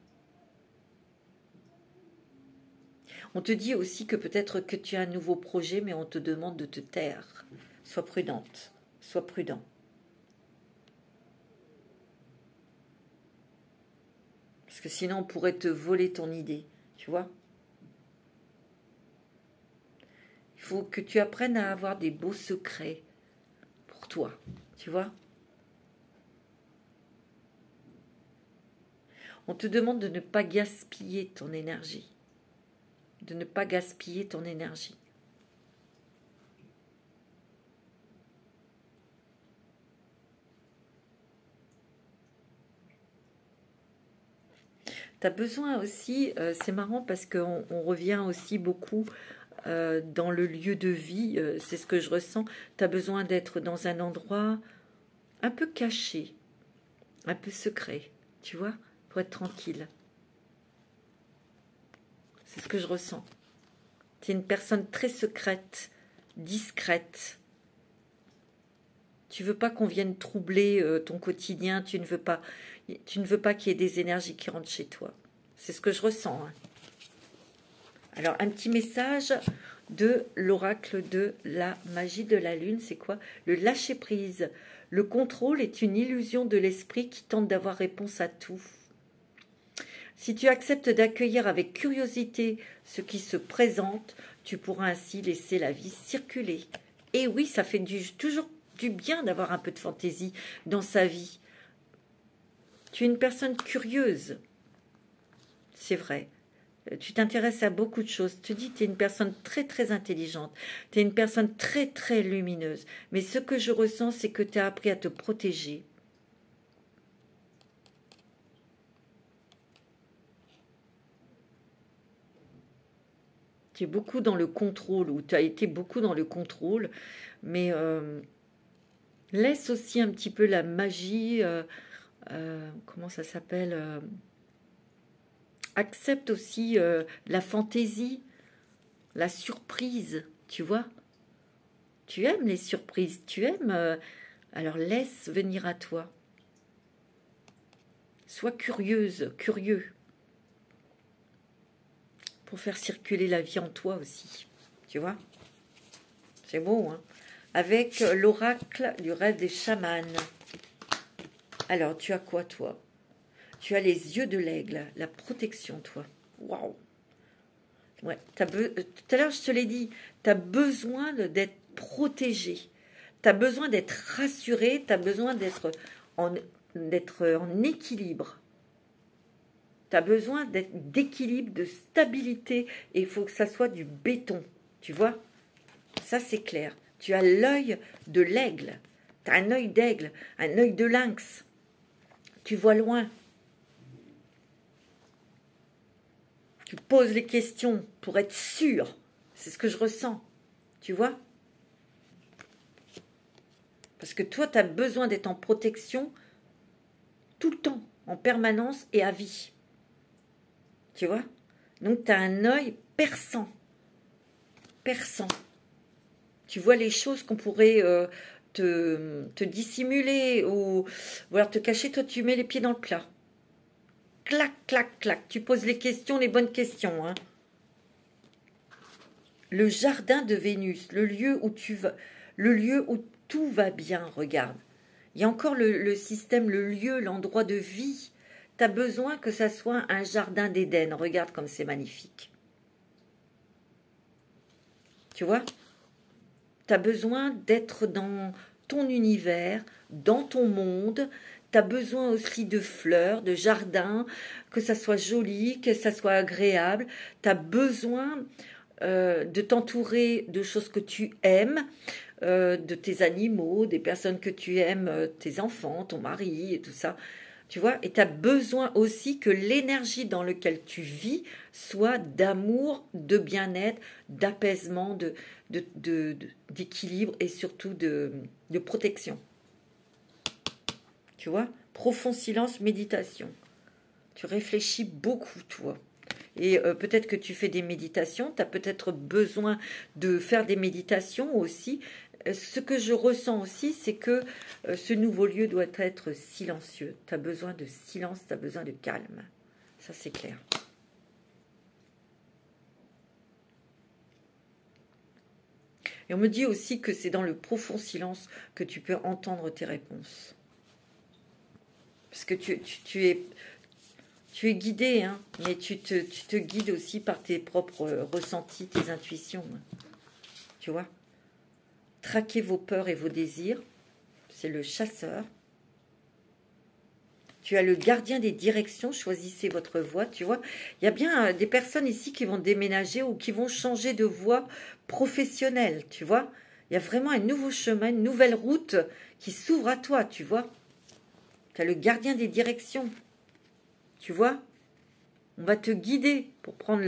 On te dit aussi que peut-être que tu as un nouveau projet, mais on te demande de te taire. Sois prudente, sois prudent. Parce que sinon on pourrait te voler ton idée, tu vois? Il faut que tu apprennes à avoir des beaux secrets pour toi, tu vois? On te demande de ne pas gaspiller ton énergie. De ne pas gaspiller ton énergie. Tu as besoin aussi, c'est marrant parce qu'on revient aussi beaucoup dans le lieu de vie, c'est ce que je ressens. Tu as besoin d'être dans un endroit un peu caché, un peu secret, tu vois, pour être tranquille. C'est ce que je ressens. Tu es une personne très secrète, discrète. Tu veux pas qu'on vienne troubler ton quotidien, tu ne veux pas qu'il y ait des énergies qui rentrent chez toi. C'est ce que je ressens. Hein. Alors, un petit message de l'oracle de la magie de la lune, c'est quoi? Le lâcher-prise. Le contrôle est une illusion de l'esprit qui tente d'avoir réponse à tout. Si tu acceptes d'accueillir avec curiosité ce qui se présente, tu pourras ainsi laisser la vie circuler. Et oui, ça fait toujours du bien d'avoir un peu de fantaisie dans sa vie. Tu es une personne curieuse, c'est vrai. Tu t'intéresses à beaucoup de choses. Tu dis, tu es une personne très très intelligente. Tu es une personne très très lumineuse. Mais ce que je ressens, c'est que tu as appris à te protéger. Tu es beaucoup dans le contrôle, ou tu as été beaucoup dans le contrôle. Mais laisse aussi un petit peu la magie, comment ça s'appelle accepte aussi la fantaisie, la surprise, tu vois. Tu aimes les surprises, tu aimes, alors laisse venir à toi. Sois curieuse, curieux, pour faire circuler la vie en toi aussi, tu vois. C'est beau, hein. Avec l'oracle du rêve des chamans. Alors, tu as quoi, toi? Tu as les yeux de l'aigle, la protection, toi. Waouh! Ouais, tout à l'heure, je te l'ai dit, tu as besoin d'être protégé. Tu as besoin d'être rassuré, tu as besoin d'être en équilibre. Tu as besoin d'équilibre, de stabilité, et il faut que ça soit du béton. Tu vois? Ça, c'est clair. Tu as l'œil de l'aigle. Tu as un œil d'aigle, un œil de lynx. Tu vois loin. Tu poses les questions pour être sûr. C'est ce que je ressens. Tu vois? Parce que toi, tu as besoin d'être en protection tout le temps, en permanence et à vie. Tu vois? Donc, tu as un œil perçant. Perçant. Tu vois les choses qu'on pourrait te dissimuler ou vouloir te cacher. Toi, tu mets les pieds dans le plat. Clac, clac, clac. Tu poses les questions, les bonnes questions. Hein. Le jardin de Vénus, le lieu où tu vas, le lieu où tout va bien, regarde. Il y a encore le système, le lieu, l'endroit de vie. Tu as besoin que ça soit un jardin d'Éden. Regarde comme c'est magnifique. Tu vois? Tu as besoin d'être dans ton univers, dans ton monde. Tu as besoin aussi de fleurs, de jardins, que ça soit joli, que ça soit agréable. Tu as besoin de t'entourer de choses que tu aimes, de tes animaux, des personnes que tu aimes, tes enfants, ton mari et tout ça. Tu vois, et tu as besoin aussi que l'énergie dans laquelle tu vis soit d'amour, de bien-être, d'apaisement, d'équilibre et surtout de protection. Tu vois, profond silence, méditation. Tu réfléchis beaucoup, toi. Et peut-être que tu fais des méditations, tu as peut-être besoin de faire des méditations aussi. Ce que je ressens aussi, c'est que ce nouveau lieu doit être silencieux. Tu as besoin de silence, tu as besoin de calme. Ça, c'est clair. Et on me dit aussi que c'est dans le profond silence que tu peux entendre tes réponses. Parce que tu es guidé, hein, mais tu te guides aussi par tes propres ressentis, tes intuitions. Hein. Tu vois? Traquez vos peurs et vos désirs. C'est le chasseur. Tu as le gardien des directions. Choisissez votre voie. Tu vois, il y a bien des personnes ici qui vont déménager ou qui vont changer de voie professionnelle. Tu vois, il y a vraiment un nouveau chemin, une nouvelle route qui s'ouvre à toi. Tu vois, tu as le gardien des directions. Tu vois, on va te guider pour prendre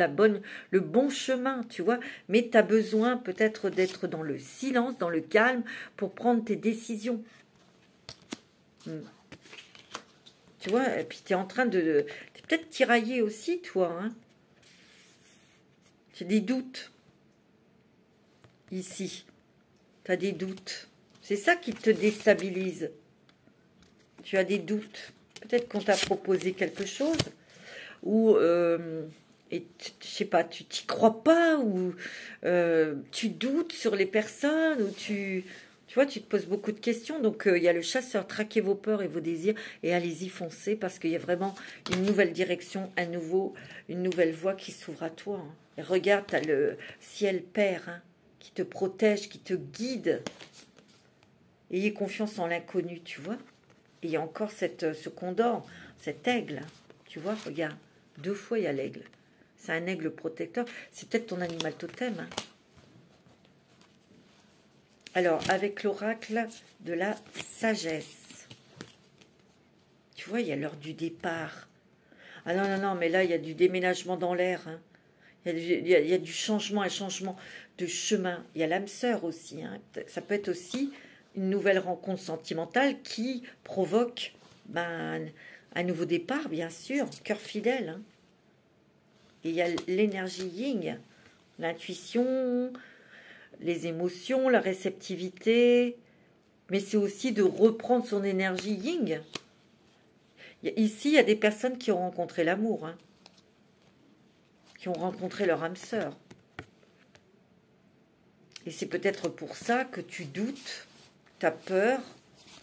le bon chemin, tu vois. Mais tu as besoin peut-être d'être dans le silence, dans le calme, pour prendre tes décisions. Tu vois, et puis tu es en train de... Tu es peut-être tiraillé aussi, toi. Hein. Tu as des doutes. Ici. Tu as des doutes. C'est ça qui te déstabilise. Tu as des doutes. Peut-être qu'on t'a proposé quelque chose. Ou... et je sais pas, tu t'y crois pas, ou tu doutes sur les personnes, ou tu vois, tu te poses beaucoup de questions. Donc il y a le chasseur, traquez vos peurs et vos désirs et allez-y, foncez, parce qu'il y a vraiment une nouvelle direction, une nouvelle voie qui s'ouvre à toi. Hein. Et regarde, tu as le ciel père, hein, qui te protège, qui te guide. Ayez confiance en l'inconnu, tu vois. Et il y a encore ce condor, cet aigle, tu vois, regarde, 2 fois il y a l'aigle. C'est un aigle protecteur. C'est peut-être ton animal totem. Hein. Alors, avec l'oracle de la sagesse. Tu vois, il y a l'heure du départ. Ah non, non, non, mais là, il y a du déménagement dans l'air. Hein. Il y a du changement, un changement de chemin. Il y a l'âme sœur aussi. Hein. Ça peut être aussi une nouvelle rencontre sentimentale qui provoque un nouveau départ, bien sûr. Cœur fidèle. Hein. Et il y a l'énergie yin, l'intuition, les émotions, la réceptivité. Mais c'est aussi de reprendre son énergie yin. Ici, il y a des personnes qui ont rencontré l'amour, hein, qui ont rencontré leur âme sœur. Et c'est peut-être pour ça que tu doutes, tu as peur,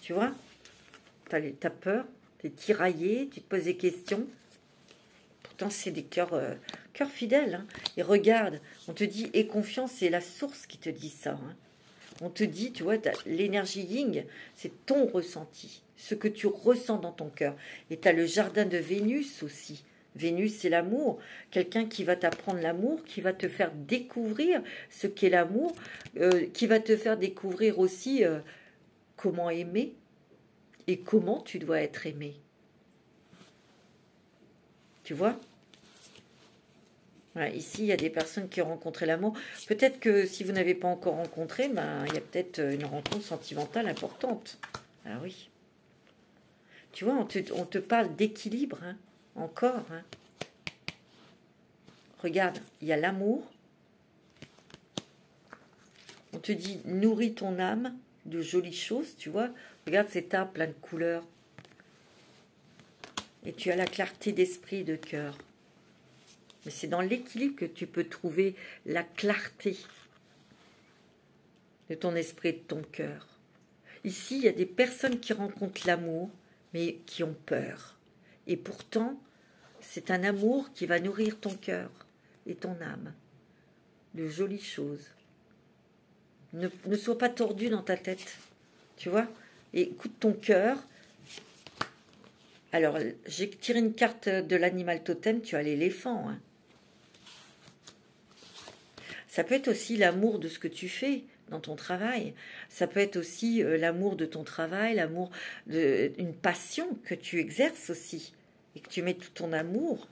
tu vois, tu as peur, tu es tiraillé, tu te poses des questions. Pourtant, c'est des cœurs fidèles. Hein. Et regarde, on te dit, aie confiance, c'est la source qui te dit ça. Hein. On te dit, tu vois, l'énergie yin, c'est ton ressenti, ce que tu ressens dans ton cœur. Et tu as le jardin de Vénus aussi. Vénus, c'est l'amour. Quelqu'un qui va t'apprendre l'amour, qui va te faire découvrir ce qu'est l'amour, qui va te faire découvrir aussi comment aimer et comment tu dois être aimé. Tu vois ? Voilà, ici, il y a des personnes qui ont rencontré l'amour. Peut-être que si vous n'avez pas encore rencontré, il y a peut-être une rencontre sentimentale importante. Ah oui. Tu vois, on te parle d'équilibre, hein, encore. Hein. Regarde, il y a l'amour. On te dit, nourris ton âme de jolies choses, tu vois. Regarde cet arbre plein de couleurs. Et tu as la clarté d'esprit et de cœur. Mais c'est dans l'équilibre que tu peux trouver la clarté de ton esprit et de ton cœur. Ici, il y a des personnes qui rencontrent l'amour, mais qui ont peur. Et pourtant, c'est un amour qui va nourrir ton cœur et ton âme de jolies choses. Ne sois pas tordu dans ta tête, tu vois. Et écoute ton cœur. Alors, j'ai tiré une carte de l'animal totem, tu as l'éléphant, hein. Ça peut être aussi l'amour de ce que tu fais dans ton travail. Ça peut être aussi l'amour de ton travail, l'amour d'une passion que tu exerces aussi. Et que tu mets tout ton amour.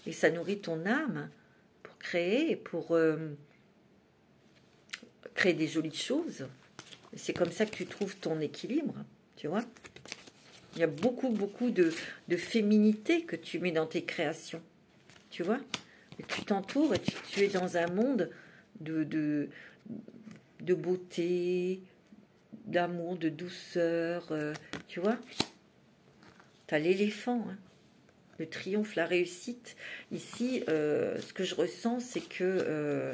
Et ça nourrit ton âme pour créer, pour créer des jolies choses. Et c'est comme ça que tu trouves ton équilibre, tu vois. Il y a beaucoup, beaucoup de féminité que tu mets dans tes créations, tu vois. Et tu t'entoures et tu es dans un monde de beauté, d'amour, de douceur, tu vois. Tu as l'éléphant, hein, le triomphe, la réussite. Ici, ce que je ressens, c'est que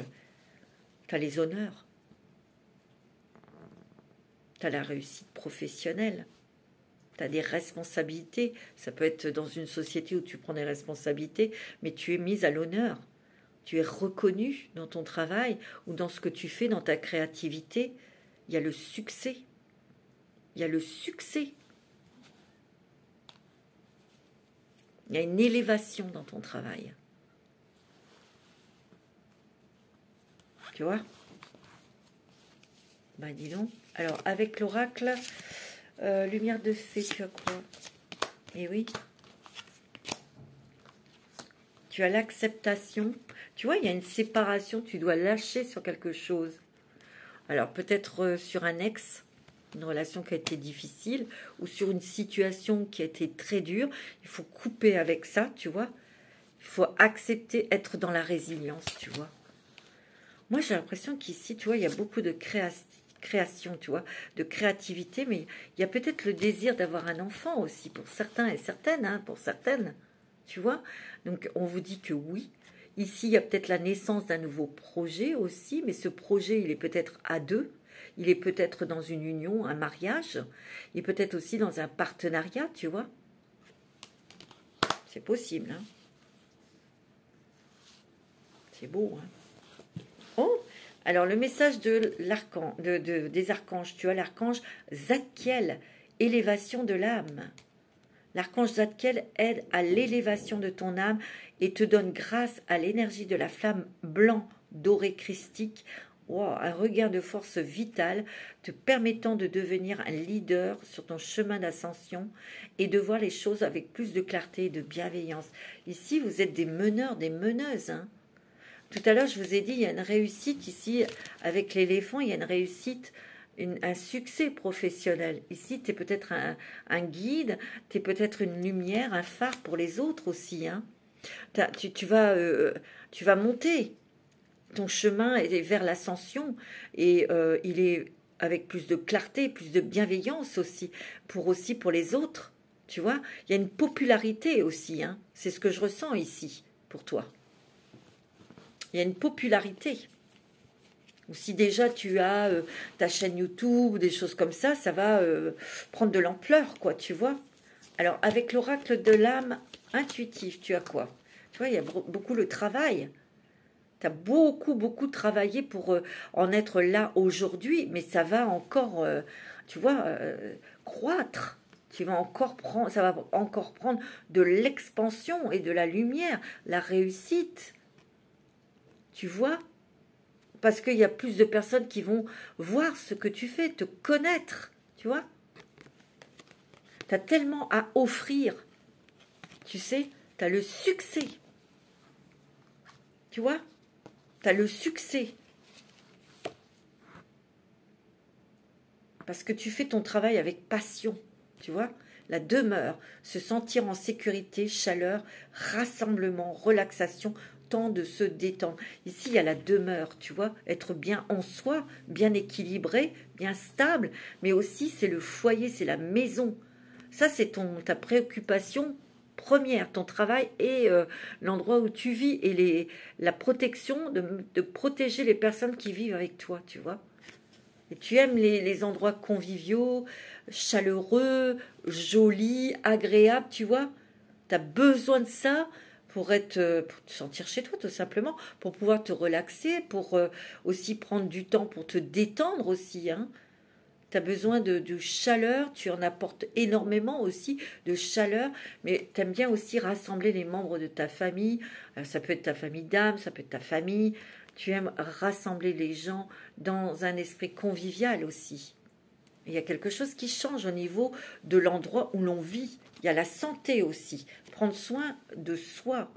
tu as les honneurs. Tu as la réussite professionnelle. Tu as des responsabilités. Ça peut être dans une société où tu prends des responsabilités, mais tu es mise à l'honneur. Tu es reconnu dans ton travail ou dans ce que tu fais, dans ta créativité. Il y a le succès. Il y a le succès. Il y a une élévation dans ton travail. Tu vois? Ben dis donc. Alors, avec l'oracle, lumière de fée, tu as quoi? Eh oui. Tu as l'acceptation. Tu vois, il y a une séparation, tu dois lâcher sur quelque chose. Alors, peut-être sur un ex, une relation qui a été difficile, ou sur une situation qui a été très dure. Il faut couper avec ça, tu vois. Il faut accepter, être dans la résilience, tu vois. Moi, j'ai l'impression qu'ici, tu vois, il y a beaucoup de création, tu vois, de créativité, mais il y a peut-être le désir d'avoir un enfant aussi, pour certains et certaines, hein, pour certaines, tu vois. Donc, on vous dit que oui. Ici, il y a peut-être la naissance d'un nouveau projet aussi, mais ce projet, il est peut-être à deux, il est peut-être dans une union, un mariage, il est peut-être aussi dans un partenariat, tu vois. C'est possible, hein. C'est beau, hein. Oh, alors le message de l'archange, des archanges, tu as l'archange Zadkiel, élévation de l'âme. L'archange Zadkiel aide à l'élévation de ton âme et te donne grâce à l'énergie de la flamme blanc doré christique, wow, un regain de force vitale te permettant de devenir un leader sur ton chemin d'ascension et de voir les choses avec plus de clarté et de bienveillance. Ici, vous êtes des meneurs, des meneuses, hein. Tout à l'heure, je vous ai dit, il y a une réussite ici, avec l'éléphant, il y a une réussite, un succès professionnel. Ici, tu es peut-être un guide, tu es peut-être une lumière, un phare pour les autres aussi, hein. Tu vas monter. Ton chemin est vers l'ascension et il est avec plus de clarté, plus de bienveillance aussi pour les autres. Tu vois, il y a une popularité aussi, hein. C'est ce que je ressens ici pour toi. Il y a une popularité. Ou si déjà tu as ta chaîne YouTube ou des choses comme ça, ça va prendre de l'ampleur, quoi, tu vois. Alors, avec l'oracle de l'âme intuitive, tu as quoi? Tu vois, il y a beaucoup le travail. Tu as beaucoup, beaucoup travaillé pour en être là aujourd'hui, mais ça va encore, tu vois, croître. Tu vas encore prendre, ça va encore prendre de l'expansion et de la lumière, la réussite. Tu vois? Parce qu'il y a plus de personnes qui vont voir ce que tu fais, te connaître, tu vois? Tu as tellement à offrir, tu sais, tu as le succès. Tu vois? Tu as le succès. Parce que tu fais ton travail avec passion, tu vois? La demeure, se sentir en sécurité, chaleur, rassemblement, relaxation, temps de se détendre. Ici, il y a la demeure, tu vois, être bien en soi, bien équilibré, bien stable, mais aussi c'est le foyer, c'est la maison. Ça, c'est ta préoccupation première, ton travail et l'endroit où tu vis et la protection, de protéger les personnes qui vivent avec toi, tu vois. Et tu aimes les endroits conviviaux, chaleureux, jolis, agréables, tu vois. Tu as besoin de ça pour te sentir chez toi, tout simplement, pour pouvoir te relaxer, pour aussi prendre du temps pour te détendre aussi, hein. Tu as besoin de chaleur, tu en apportes énormément aussi de chaleur, mais tu aimes bien aussi rassembler les membres de ta famille. Ça peut être ta famille d'âme, ça peut être ta famille, Tu aimes rassembler les gens dans un esprit convivial aussi. Il y a quelque chose qui change au niveau de l'endroit où l'on vit. Il y a la santé aussi. Prendre soin de soi.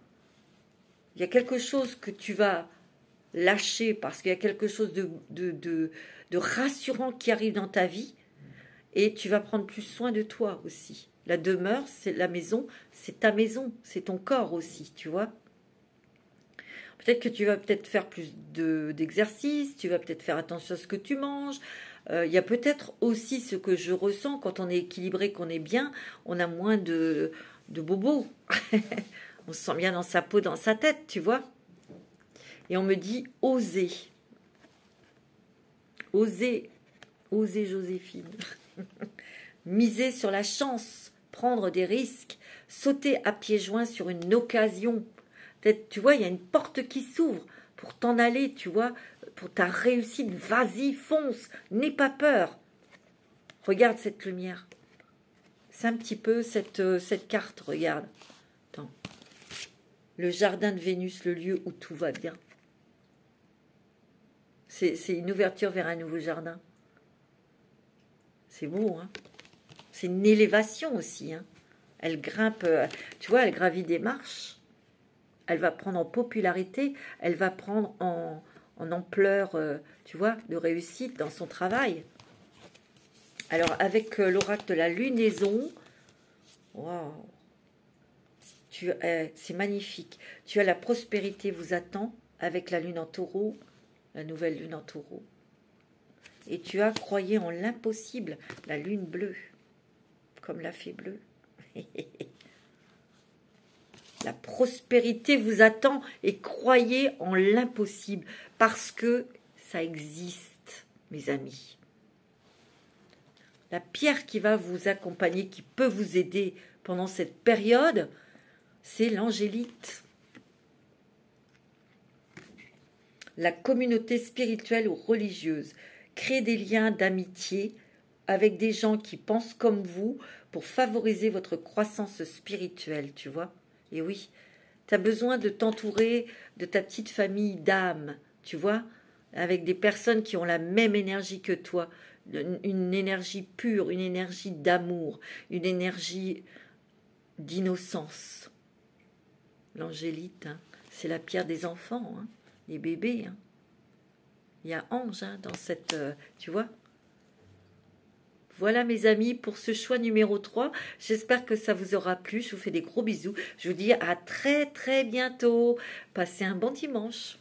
Il y a quelque chose que tu vas lâcher parce qu'il y a quelque chose de rassurant qui arrive dans ta vie. Et tu vas prendre plus soin de toi aussi. La demeure, c'est la maison, c'est ta maison, c'est ton corps aussi, tu vois. Peut-être que tu vas peut-être faire plus d'exercices, tu vas peut-être faire attention à ce que tu manges. Il y a peut-être aussi ce que je ressens quand on est équilibré, qu'on est bien, on a moins de bobos. On se sent bien dans sa peau, dans sa tête, tu vois. Et on me dit oser. Oser, oser Joséphine. Miser sur la chance, prendre des risques, sauter à pieds joints sur une occasion. Peut-être, tu vois, il y a une porte qui s'ouvre pour t'en aller, tu vois, pour ta réussite. Vas-y, fonce, n'aie pas peur. Regarde cette lumière. C'est un petit peu cette carte, regarde. Attends. Le jardin de Vénus, le lieu où tout va bien. C'est une ouverture vers un nouveau jardin. C'est beau, hein. C'est une élévation aussi, hein. Elle grimpe, tu vois, elle gravit des marches. Elle va prendre en popularité, elle va prendre en ampleur, tu vois, de réussite dans son travail. Alors, avec l'oracle de la lunaison, waouh, c'est magnifique. Tu as la prospérité vous attend avec la lune en taureau, la nouvelle lune en taureau. Et tu as croyé en l'impossible, la lune bleue, comme la fée bleue. La prospérité vous attend et croyez en l'impossible parce que ça existe, mes amis. La pierre qui va vous accompagner, qui peut vous aider pendant cette période, c'est l'angélite. La communauté spirituelle ou religieuse. Créez des liens d'amitié avec des gens qui pensent comme vous pour favoriser votre croissance spirituelle, tu vois. Et oui, tu as besoin de t'entourer de ta petite famille d'âmes, tu vois, avec des personnes qui ont la même énergie que toi, une énergie pure, une énergie d'amour, une énergie d'innocence. L'angélite, hein, c'est la pierre des enfants, hein, les bébés. Hein. Il y a ange hein, dans cette, tu vois. Voilà mes amis pour ce choix numéro 3. J'espère que ça vous aura plu. Je vous fais des gros bisous. Je vous dis à très très bientôt. Passez un bon dimanche.